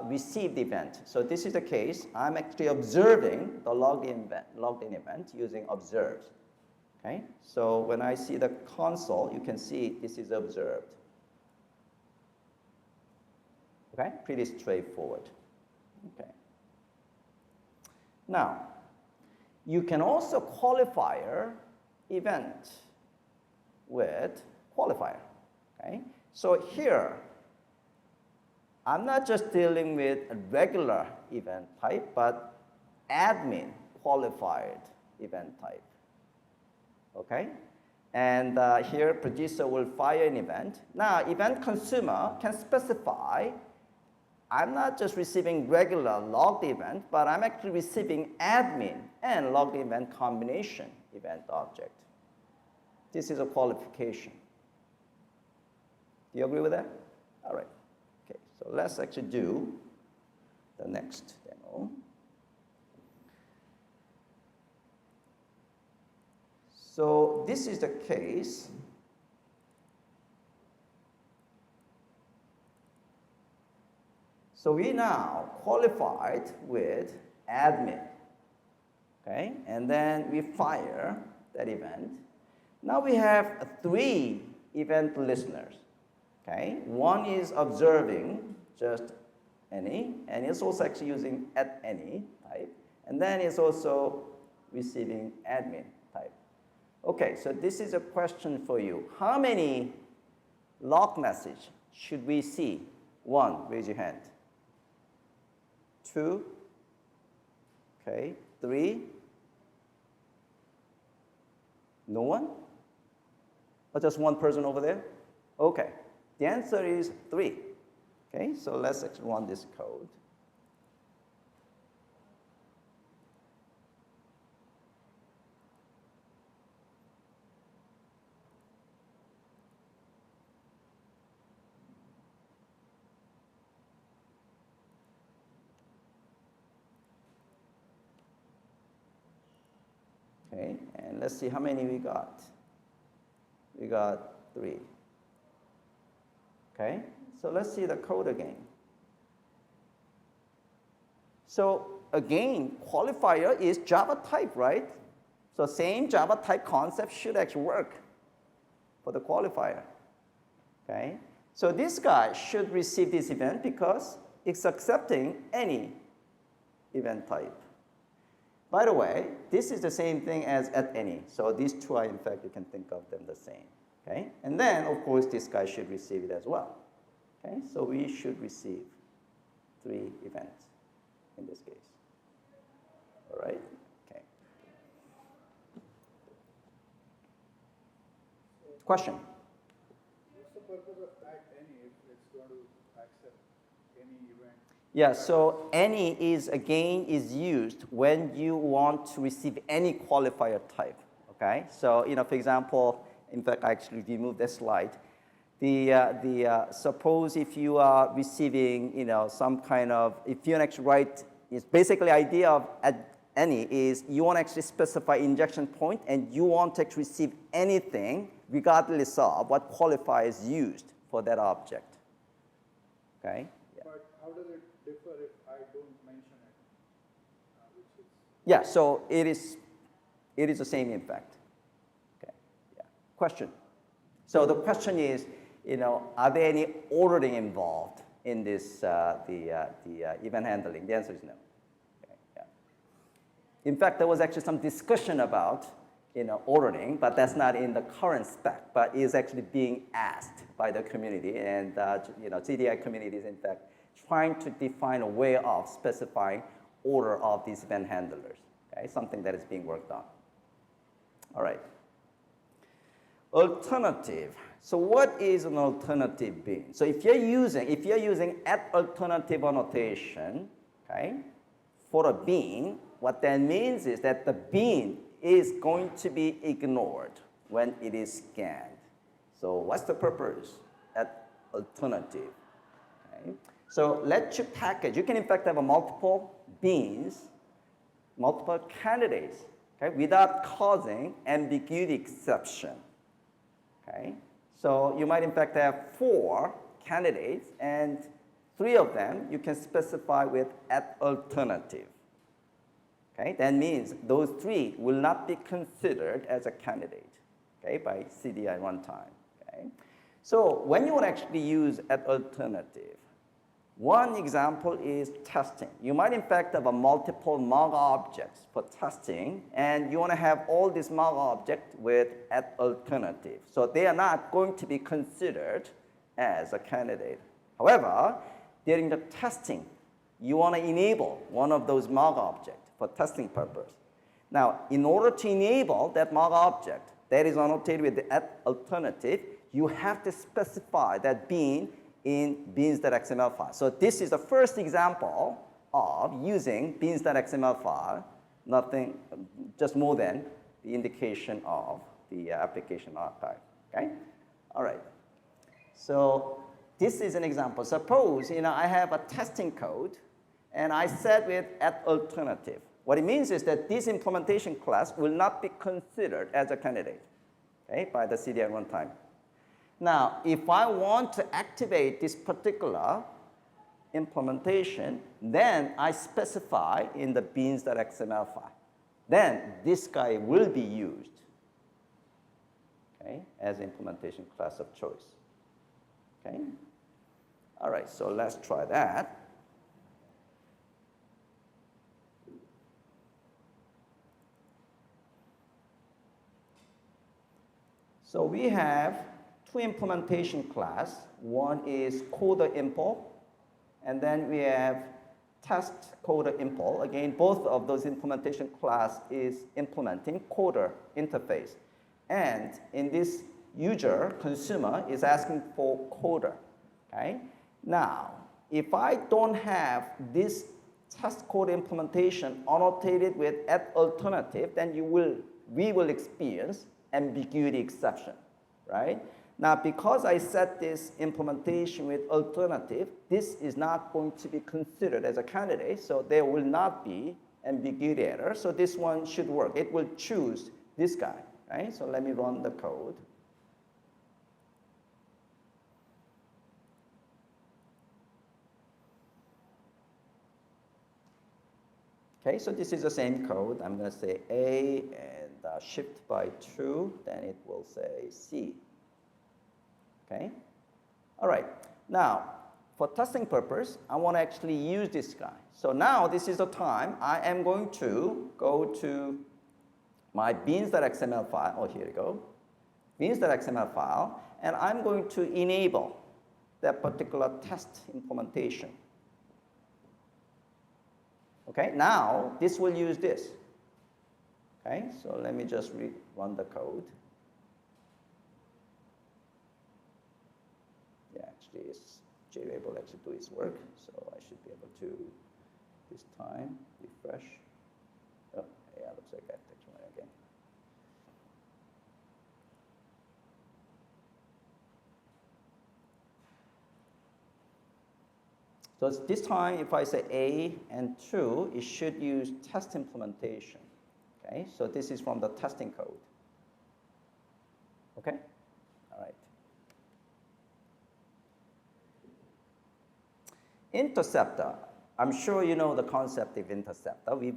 receive the event. So this is the case. I'm actually observing the logged in event using observed, okay? So when I see the console, you can see this is observed, okay? Pretty straightforward, okay? Now, you can also qualifier event with qualifier, okay? So here, I'm not just dealing with a regular event type, but admin qualified event type, okay? And here, producer will fire an event. Now, event consumer can specify, I'm not just receiving regular logged event, but I'm actually receiving admin and logged event combination event object. This is a qualification. Do you agree with that? All right. Okay, so let's actually do the next demo. So this is the case. So we now qualified with admin, okay? And then we fire that event. Now we have 3 event listeners, okay? One is observing just any, and it's also actually using at any type. And then it's also receiving admin type. Okay, so this is a question for you. How many log message should we see? 1, raise your hand. 2, okay, 3, no one? Or just one person over there? Okay, the answer is 3. Okay, so let's actually run this code. Okay, and let's see how many we got. We got 3. Okay, so let's see the code again. So again, qualifier is Java type, right? So same Java type concept should actually work for the qualifier. Okay, so this guy should receive this event because it's accepting any event type. By the way, this is the same thing as at any. So these two are, in fact, you can think of them the same. Okay? And then, of course, this guy should receive it as well. Okay? So we should receive 3 events in this case. All right? Okay. Question? What's the purpose of at any if it's going to accept any event? Yeah, so any is, again, is used when you want to receive any qualifier type, okay? So, for example, in fact, I actually removed this slide. Suppose if you are receiving, some kind of, if you actually write, it's basically idea of at any is you want to actually specify injection point and you want to actually receive anything regardless of what qualifier is used for that object, okay? But how does it differ if I don't mention it? Yeah, so it is It is the same in fact. Okay, yeah. Question. So the question is, are there any ordering involved in this, the event handling? The answer is no. Okay, yeah. In fact, there was actually some discussion about ordering, but that's not in the current spec, but is actually being asked by the community, and CDI community is in fact trying to define a way of specifying order of these event handlers. Okay, something that is being worked on. All right. Alternative. So what is an alternative bean? So if you're using at alternative annotation, okay, for a bean, what that means is that the bean is going to be ignored when it is scanned. So what's the purpose at alternative? Okay. So let you package. You can in fact have a multiple beans, multiple candidates, okay, without causing ambiguity exception. Okay. So you might in fact have 4 candidates, and 3 of them you can specify with at alternative. Okay, that means those 3 will not be considered as a candidate, okay, by CDI runtime. Okay, so when you want to actually use at alternative, one example is testing. You might in fact have a multiple mock objects for testing, and you want to have all these mock objects with at alternative. So they are not going to be considered as a candidate. However, during the testing, you want to enable one of those mock objects for testing purpose. Now, in order to enable that mock object that is annotated with the at alternative, you have to specify that bean in beans.xml file. So this is the first example of using beans.xml file, nothing, just more than the indication of the application archive. Okay? All right. So this is an example. Suppose I have a testing code, and I set with at alternative. What it means is that this implementation class will not be considered as a candidate, okay, by the CDI runtime. Now, if I want to activate this particular implementation, then I specify in the beans.xml file. Then this guy will be used, okay, as implementation class of choice. Okay? All right, so let's try that. So we have 2 implementation class. One is coder impl, and then we have test coder impl. Again, both of those implementation class is implementing coder interface. And in this user, consumer is asking for coder. Okay? Now, if I don't have this test code implementation annotated with at alternative, then we will experience ambiguity exception, right? Now, because I set this implementation with alternative, this is not going to be considered as a candidate, so there will not be ambiguity error. So this one should work. It will choose this guy, right? So let me run the code. Okay, so this is the same code. I'm going to say A and shift by true, then it will say C. Okay? All right. Now, for testing purpose, I want to actually use this guy. So now this is the time I am going to go to my beans.xml file. Oh, here we go. Beans.xml file, and I'm going to enable that particular test implementation. Okay, now this will use this. Okay, so let me just run the code. Yeah, actually, JRay will actually do its work, so I should be able to, this time, refresh. Oh, yeah, looks like I have to try again. So this time, if I say A and true, it should use test implementation. Okay, so this is from the testing code. Okay, all right. Interceptor. I'm sure you know the concept of interceptor. We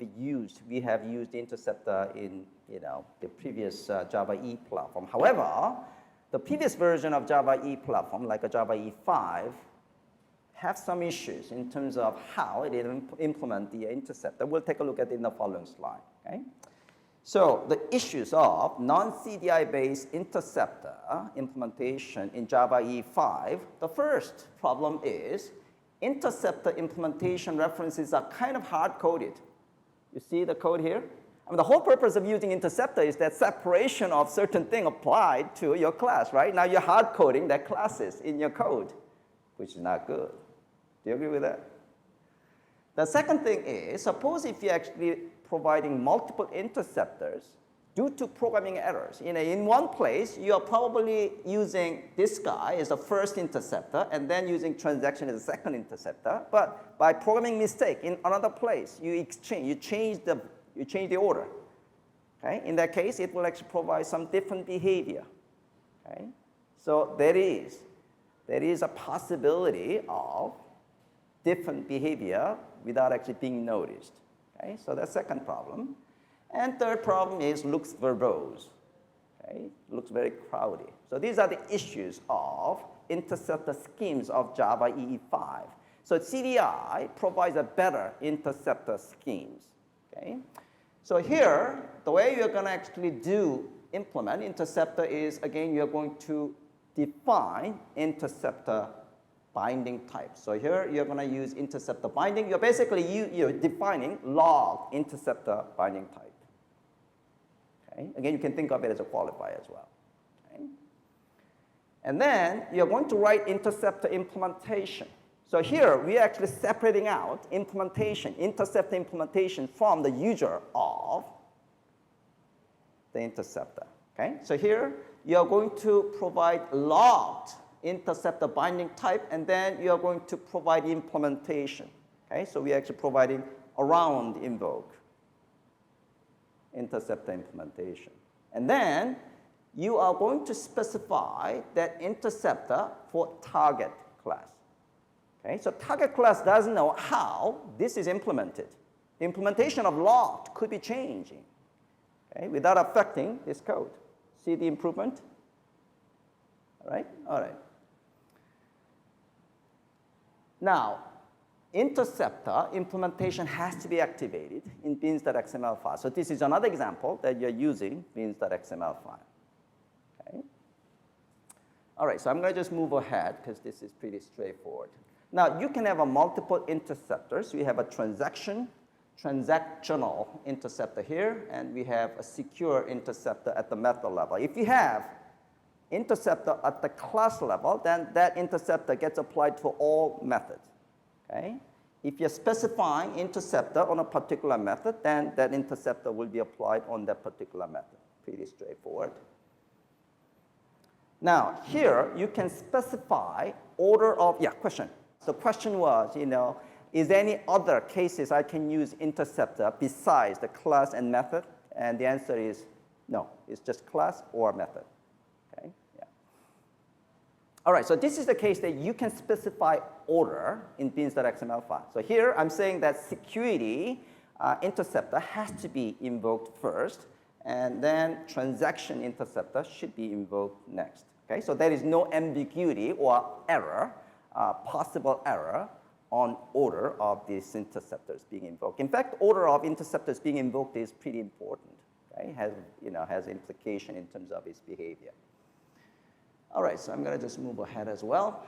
have used interceptor in the previous Java E platform. However, the previous version of Java E platform, like a Java E5, have some issues in terms of how it implement the interceptor. We'll take a look at it in the following slide. Okay? So the issues of non-CDI-based interceptor implementation in Java E5, the first problem is interceptor implementation references are kind of hard-coded. You see the code here? I mean, the whole purpose of using interceptor is that separation of certain thing applied to your class, right? Now you're hard-coding that classes in your code, which is not good. Do you agree with that? The second thing is, suppose if you're actually providing multiple interceptors due to programming errors. In one place, you are probably using this guy as the first interceptor and then using transaction as the second interceptor. But by programming mistake in another place, you change the order. Okay? In that case, it will actually provide some different behavior. Okay? So there is a possibility of different behavior without actually being noticed. Okay? So that's the second problem. And third problem is looks verbose. Okay? Looks very crowded. So these are the issues of interceptor schemes of Java EE5. So CDI provides a better interceptor schemes. Okay? So here, the way you're going to actually implement interceptor is, again, you're going to define interceptor binding type. So here, you're going to use interceptor binding. You're basically you're defining log interceptor binding type. Okay? Again, you can think of it as a qualifier as well. Okay? And then you're going to write interceptor implementation. So here, we're actually separating out interceptor implementation from the user of the interceptor. Okay? So here, you're going to provide logged interceptor binding type, and then you're going to provide implementation. Okay? So we're actually providing around invoke interceptor implementation. And then you are going to specify that interceptor for target class. Okay? So target class doesn't know how this is implemented. The implementation of logged could be changing, okay, without affecting this code. See the improvement? All right? All right. Now, interceptor implementation has to be activated in beans.xml file. So this is another example that you're using beans.xml file. Okay? All right, so I'm going to just move ahead because this is pretty straightforward. Now, you can have a multiple interceptors. We have a transactional interceptor here, and we have a secure interceptor at the method level. If you have interceptor at the class level, then that interceptor gets applied to all methods. Okay? If you're specifying interceptor on a particular method, then that interceptor will be applied on that particular method. Pretty straightforward. Now, here you can specify order of, question. The question was, is there any other cases I can use interceptor besides the class and method? And the answer is no. It's just class or method. Okay? Yeah. All right, so this is the case that you can specify order in beans.xml file. So here I'm saying that security interceptor has to be invoked first, and then transaction interceptor should be invoked next. Okay, so there is no ambiguity or error, possible error on order of these interceptors being invoked. In fact, order of interceptors being invoked is pretty important. Okay? Has implication in terms of its behavior. All right, so I'm going to just move ahead as well.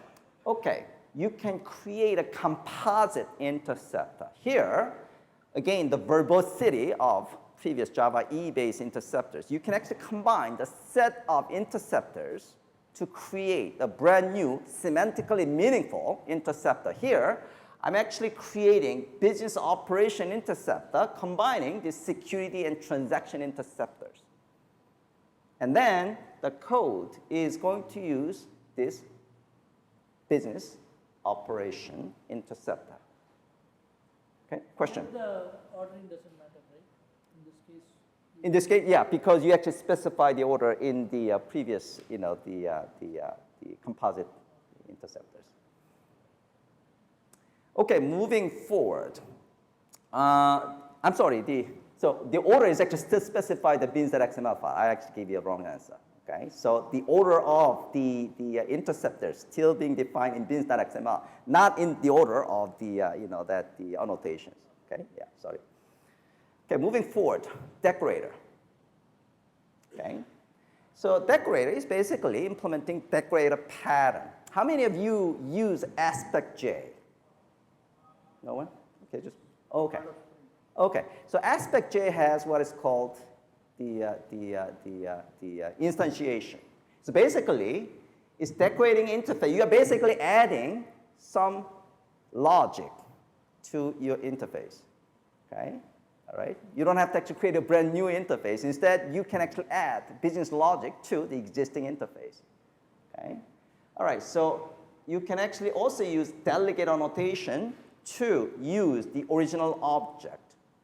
Okay, you can create a composite interceptor. Here, again, the verbosity of previous Java E-based interceptors. You can actually combine the set of interceptors to create a brand new, semantically meaningful interceptor. Here, I'm actually creating business operation interceptor, combining the security and transaction interceptors. And then the code is going to use this business operation interceptor. Okay, question? The ordering doesn't matter, right? In this case? In this case, yeah, because you actually specify the order in the previous, the composite interceptors. Okay, moving forward. I'm sorry, so the order is actually still specified the bin.xml file. I actually gave you a wrong answer. Okay, so the order of the interceptors still being defined in bin.xml, not in the order of the the annotations. Okay, yeah, sorry. Okay, moving forward, Decorator. Okay, so Decorator is basically implementing Decorator pattern. How many of you use aspect J? No one? Okay, just okay. Okay, so aspect J has what is called the instantiation. So basically, it's decorating interface. You are basically adding some logic to your interface. Okay, all right. You don't have to actually create a brand new interface. Instead, you can actually add business logic to the existing interface. Okay, all right. So you can actually also use delegate annotation to use the original object.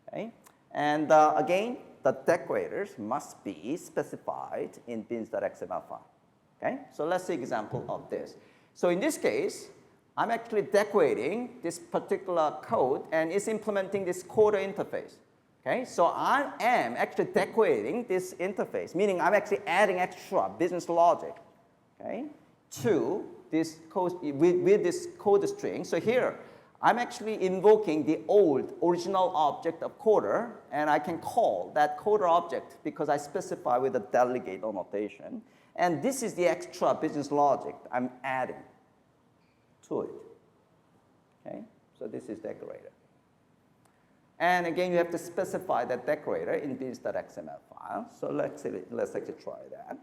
Okay, and again, the decorators must be specified in bin.xml file. Okay, so let's see example of this. So in this case, I'm actually decorating this particular code, and it's implementing this coder interface. Okay, so I am actually decorating this interface, meaning I'm actually adding extra business logic, okay, to this code with this code string. So here, I'm actually invoking the old original object of coder, and I can call that coder object because I specify with a delegate annotation. And this is the extra business logic I'm adding to it. Okay, so this is Decorator. And again, you have to specify that Decorator in bin.xml file. So let's actually try that.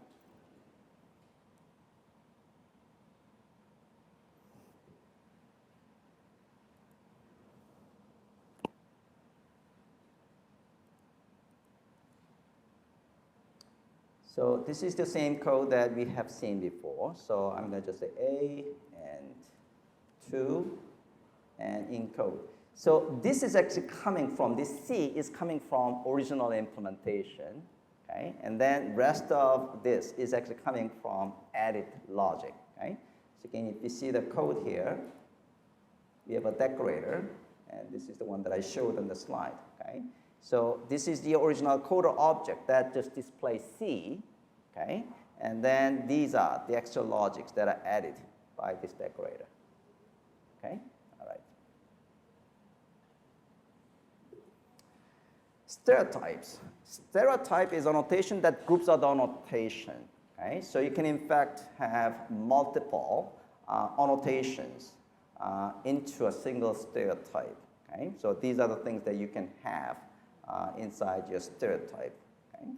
So this is the same code that we have seen before. So I'm going to just say A and 2 and encode. So this is actually coming from, this C is coming from original implementation. Okay? And then rest of this is actually coming from added logic. Okay? So again, if you see the code here, we have a decorator, and this is the one that I showed on the slide. Okay? So this is the original coder object that just displays C, okay? And then these are the extra logics that are added by this decorator, okay? All right. Stereotypes. Stereotype is a notation that groups other annotation, okay? So you can in fact have multiple annotations into a single stereotype, okay? So these are the things that you can have inside your stereotype. Okay?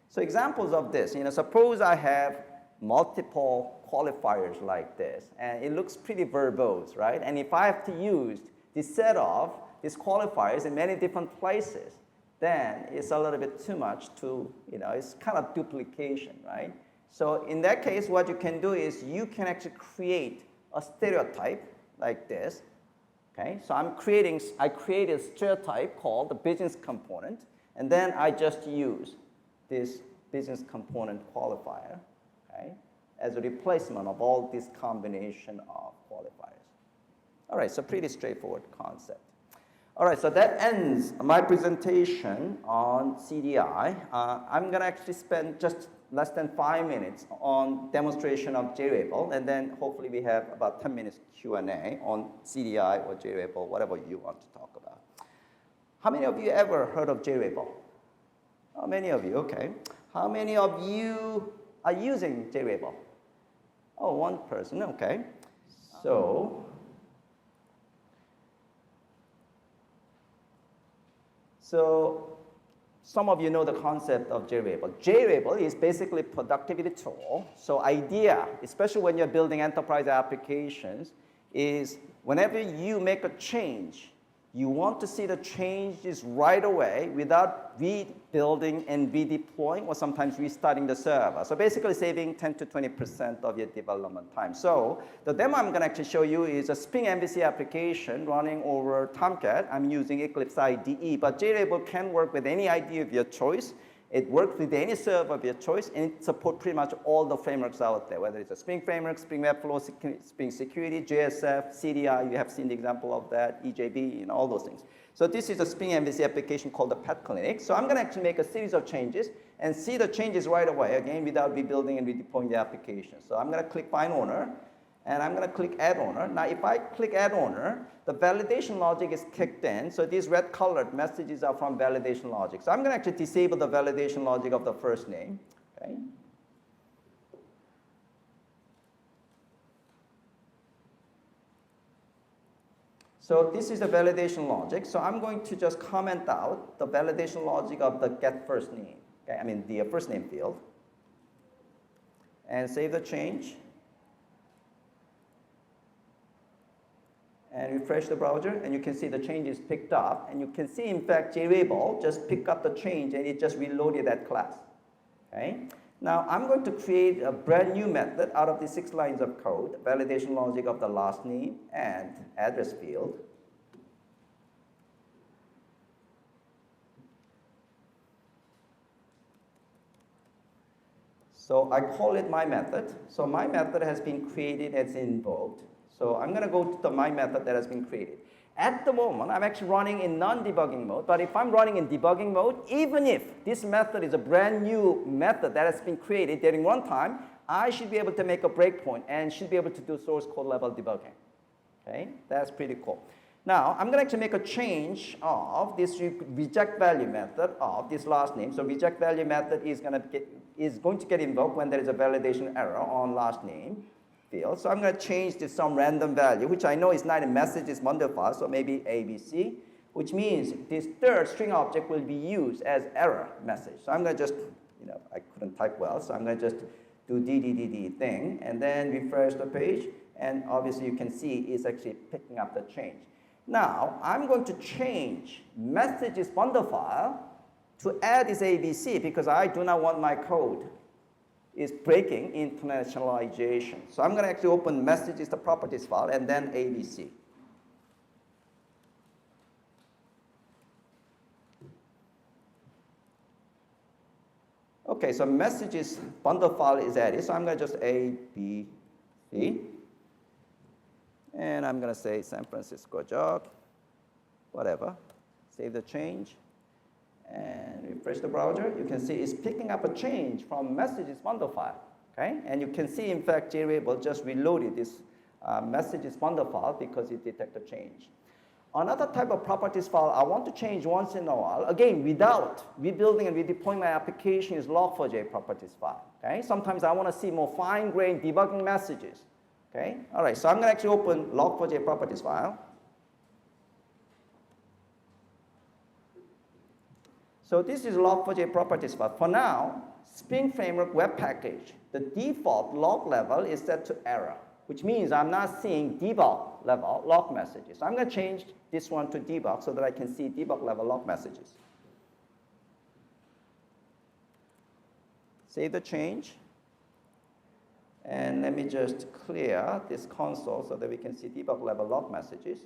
So examples of this, suppose I have multiple qualifiers like this, and it looks pretty verbose, right? And if I have to use this set of these qualifiers in many different places, then it's a little bit too much to, it's kind of duplication, right? So in that case, what you can do is you can actually create a stereotype like this. Okay, so I created a stereotype called the business component, and then I just use this business component qualifier, okay, as a replacement of all this combination of qualifiers. All right, so pretty straightforward concept. All right, so that ends my presentation on CDI. I'm going to actually spend just less than 5 minutes on demonstration of JRabel, and then hopefully we have about 10 minutes Q&A on CDI or JRabel, whatever you want to talk about. How many of you ever heard of JRabel? Oh, many of you, okay. How many of you are using JRabel? Oh, one person, okay. So some of you know the concept of JRabel. JRabel is basically a productivity tool. So idea, especially when you're building enterprise applications, is whenever you make a change, you want to see the changes right away without rebuilding and redeploying or sometimes restarting the server. So basically saving 10 to 20% of your development time. So the demo I'm going to actually show you is a Spring MVC application running over Tomcat. I'm using Eclipse IDE, but JRabel can work with any IDE of your choice. It works with any server of your choice, and it supports pretty much all the frameworks out there, whether it's a Spring Framework, Spring Webflow, Spring Security, JSF, CDI, you have seen the example of that, EJB, and all those things. So this is a Spring MVC application called the Pet Clinic. So I'm going to actually make a series of changes and see the changes right away, again, without rebuilding and redeploying the application. So I'm going to click Find Owner, and I'm going to click Add Owner. Now, if I click Add Owner, the validation logic is kicked in. So these red colored messages are from validation logic. So I'm going to actually disable the validation logic of the first name. Okay? So this is the validation logic. So I'm going to just comment out the validation logic of the get first name. Okay? I mean the first name field. And save the change. And refresh the browser, and you can see the change is picked up. And you can see, in fact, JVable just picked up the change, and it just reloaded that class. Okay? Now, I'm going to create a brand new method out of the 6 lines of code, validation logic of the last name and address field. So I call it my method. So my method has been created as invoked. So I'm going to go to the my method that has been created. At the moment, I'm actually running in non-debugging mode, but if I'm running in debugging mode, even if this method is a brand new method that has been created during runtime, I should be able to make a breakpoint and should be able to do source code level debugging. Okay, that's pretty cool. Now, I'm going to actually make a change of this reject value method of this last name. So reject value method is going to get invoked when there is a validation error on last name. So I'm going to change to some random value, which I know is not a message, it's bundle file, so maybe ABC, which means this third string object will be used as error message. So I'm going to just, I couldn't type well, so I'm going to just do DDDD thing, and then refresh the page, and obviously you can see it's actually picking up the change. Now, I'm going to change messages bundle file to add this ABC because I do not want my code is breaking internationalization. So I'm going to actually open messages, the properties file, and then ABC. Okay, so messages bundle file is added. So I'm going to just A, B, C. And I'm going to say San Francisco jog, whatever. Save the change. And refresh the browser, you can see it's picking up a change from messages bundle file. Okay? And you can see, in fact, JVable just reloaded this messages bundle file because it detected a change. Another type of properties file I want to change once in a while, again, without rebuilding and redeploying my application, is log4j properties file. Okay? Sometimes I want to see more fine-grained debugging messages. Okay? All right, so I'm going to actually open log4j properties file. So this is log4j properties file. For now, Spring Framework web package, the default log level is set to error, which means I'm not seeing debug level log messages. So I'm going to change this one to debug so that I can see debug level log messages. Save the change. And let me just clear this console so that we can see debug level log messages.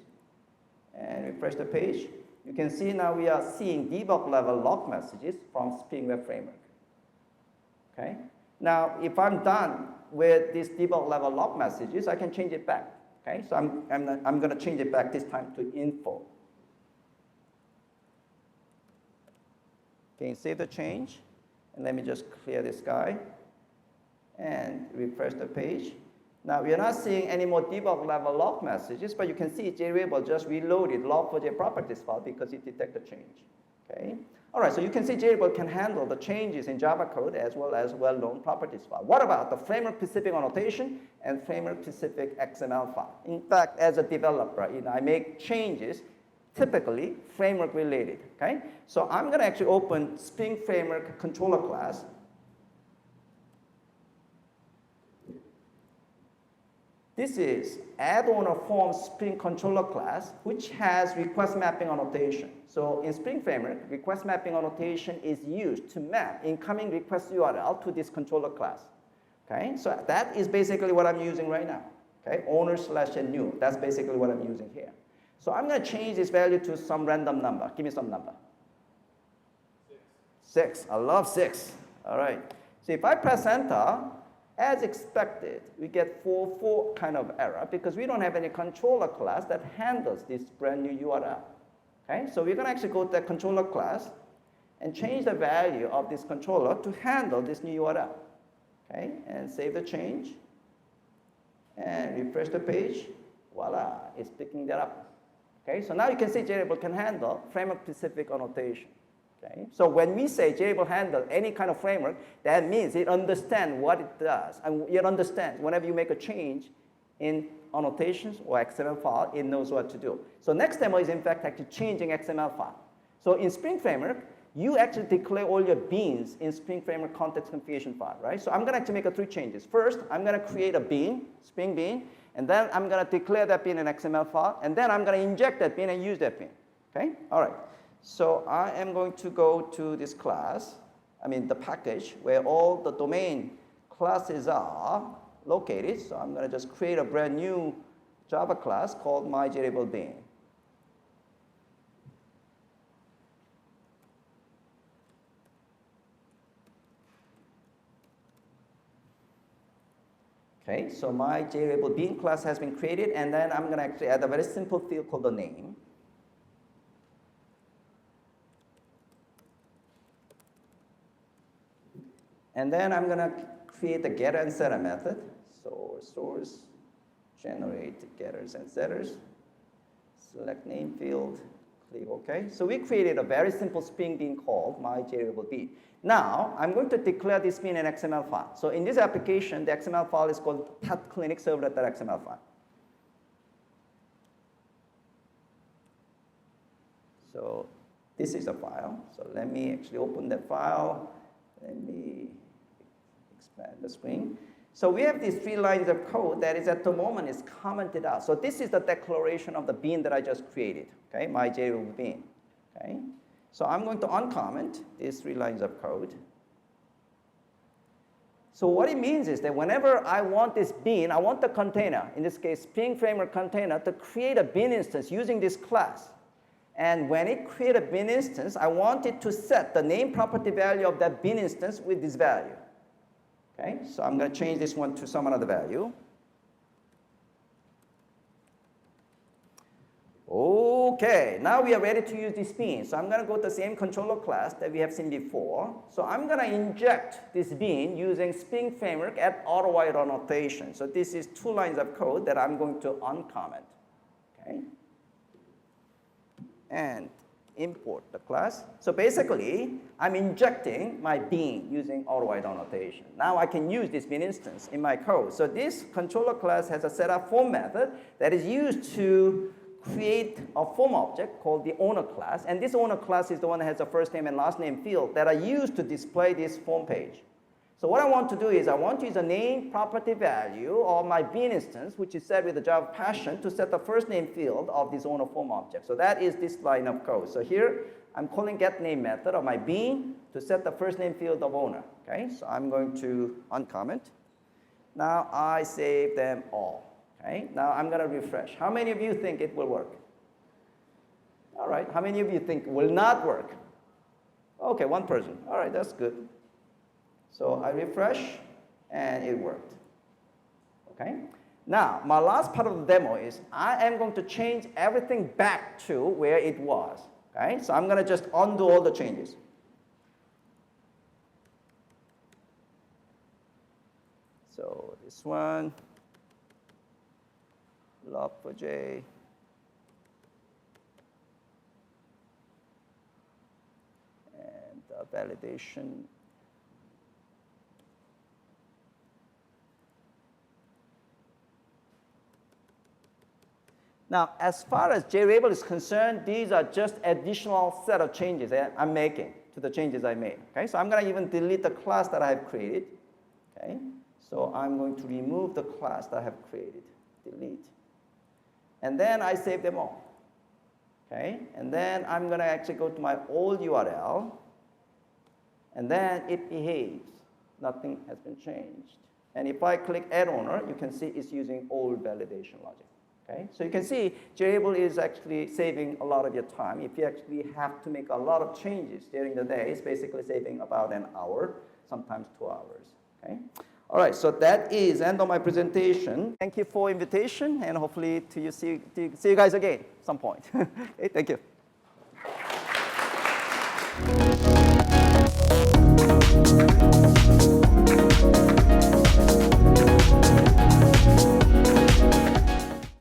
And refresh the page. You can see now we are seeing debug level log messages from Spring Web Framework. Okay? Now, if I'm done with this debug level log messages, I can change it back. Okay? So I'm going to change it back this time to info. Okay, save the change. And let me just clear this guy. And refresh the page. Now, we are not seeing any more debug level log messages, but you can see JVable just reloaded log4j properties file because it detected change. Okay? All right, so you can see JVable can handle the changes in Java code as well as well-known properties file. What about the framework-specific annotation and framework-specific XML file? In fact, as a developer, I make changes typically framework-related. Okay? So I'm going to actually open Spring Framework controller class. This is add-owner form Spring controller class, which has request mapping annotation. So in Spring Framework, request mapping annotation is used to map incoming request URL to this controller class. Okay, so that is basically what I'm using right now. Okay, owner/new. That's basically what I'm using here. So I'm going to change this value to some random number. Give me some number. 6. I love 6. All right. So if I press enter, as expected, we get 4 kind of error because we don't have any controller class that handles this brand new URL. Okay. So we're going to actually go to the controller class and change the value of this controller to handle this new URL. Okay. And save the change. And refresh the page. Voila, it's picking that up. Okay, so now you can see JRable can handle framework-specific annotation. Okay, so when we say JRable handle any kind of framework, that means it understands what it does, and it understands whenever you make a change in annotations or XML file, it knows what to do. So next demo is in fact actually changing XML file. So in Spring Framework, you actually declare all your beans in Spring Framework context configuration file, right? So I'm going to actually make 3 changes. First, I'm going to create a bean, Spring bean, and then I'm going to declare that bean in XML file, and then I'm going to inject that bean and use that bean. Okay? All right. So I am going to go to this class, the package where all the domain classes are located. So I'm going to just create a brand new Java class called myJRableBean. Okay, so my JRableBean class has been created, and then I'm going to actually add a very simple field called the name. And then I'm going to create the getter and setter method. So source, generate getters and setters, select name field, click OK. So we created a very simple Spring bean called myJRableBean. Now, I'm going to declare this bean in XML file. So in this application, the XML file is called .clinicservlet.xml file. So this is a file. So let me actually open that file. Let me expand the screen. So we have these 3 lines of code that is at the moment is commented out. So this is the declaration of the bean that I just created, okay, myJRableBean, okay? So I'm going to uncomment these 3 lines of code. So what it means is that whenever I want this bean, I want the container, in this case, Spring Framework container, to create a bean instance using this class. And when it creates a bean instance, I want it to set the name property value of that bean instance with this value. Okay, so I'm going to change this one to some other value. Okay, now we are ready to use this bean. So I'm going to go to the same controller class that we have seen before. So I'm going to inject this bean using Spring Framework at auto-white annotation. So this is 2 lines of code that I'm going to uncomment. Okay, and import the class. So basically, I'm injecting my bean using auto-white annotation. Now I can use this bean instance in my code. So this controller class has a setup form method that is used to create a form object called the owner class. And this owner class is the one that has a first name and last name field that are used to display this form page. So what I want to do is I want to use a name property value of my bean instance, which is set with the Java passion, to set the first name field of this owner form object. So that is this line of code. So here I'm calling getName method of my bean to set the first name field of owner. Okay, so I'm going to uncomment. Now I save them all. Okay, now I'm going to refresh. How many of you think it will work? All right, how many of you think it will not work? Okay, 1 person. All right, that's good. So I refresh, and it worked. Okay? Now, my last part of the demo is I am going to change everything back to where it was. Okay? So I'm going to just undo all the changes. So this one, log4j, and validation. Now, as far as JRable is concerned, these are just additional set of changes that I'm making to the changes I made. Okay, so I'm going to even delete the class that I have created. Okay, so I'm going to remove the class that I have created, delete, and then I save them all. Okay, and then I'm going to actually go to my old URL, and then it behaves. Nothing has been changed. And if I click add owner, you can see it's using old validation logic. Okay? So you can see JABLE is actually saving a lot of your time. If you actually have to make a lot of changes during the day, it's basically saving about an hour, sometimes 2 hours. Okay? All right, so that is end of my presentation. Thank you for invitation, and hopefully see you guys again some point. Okay, thank you.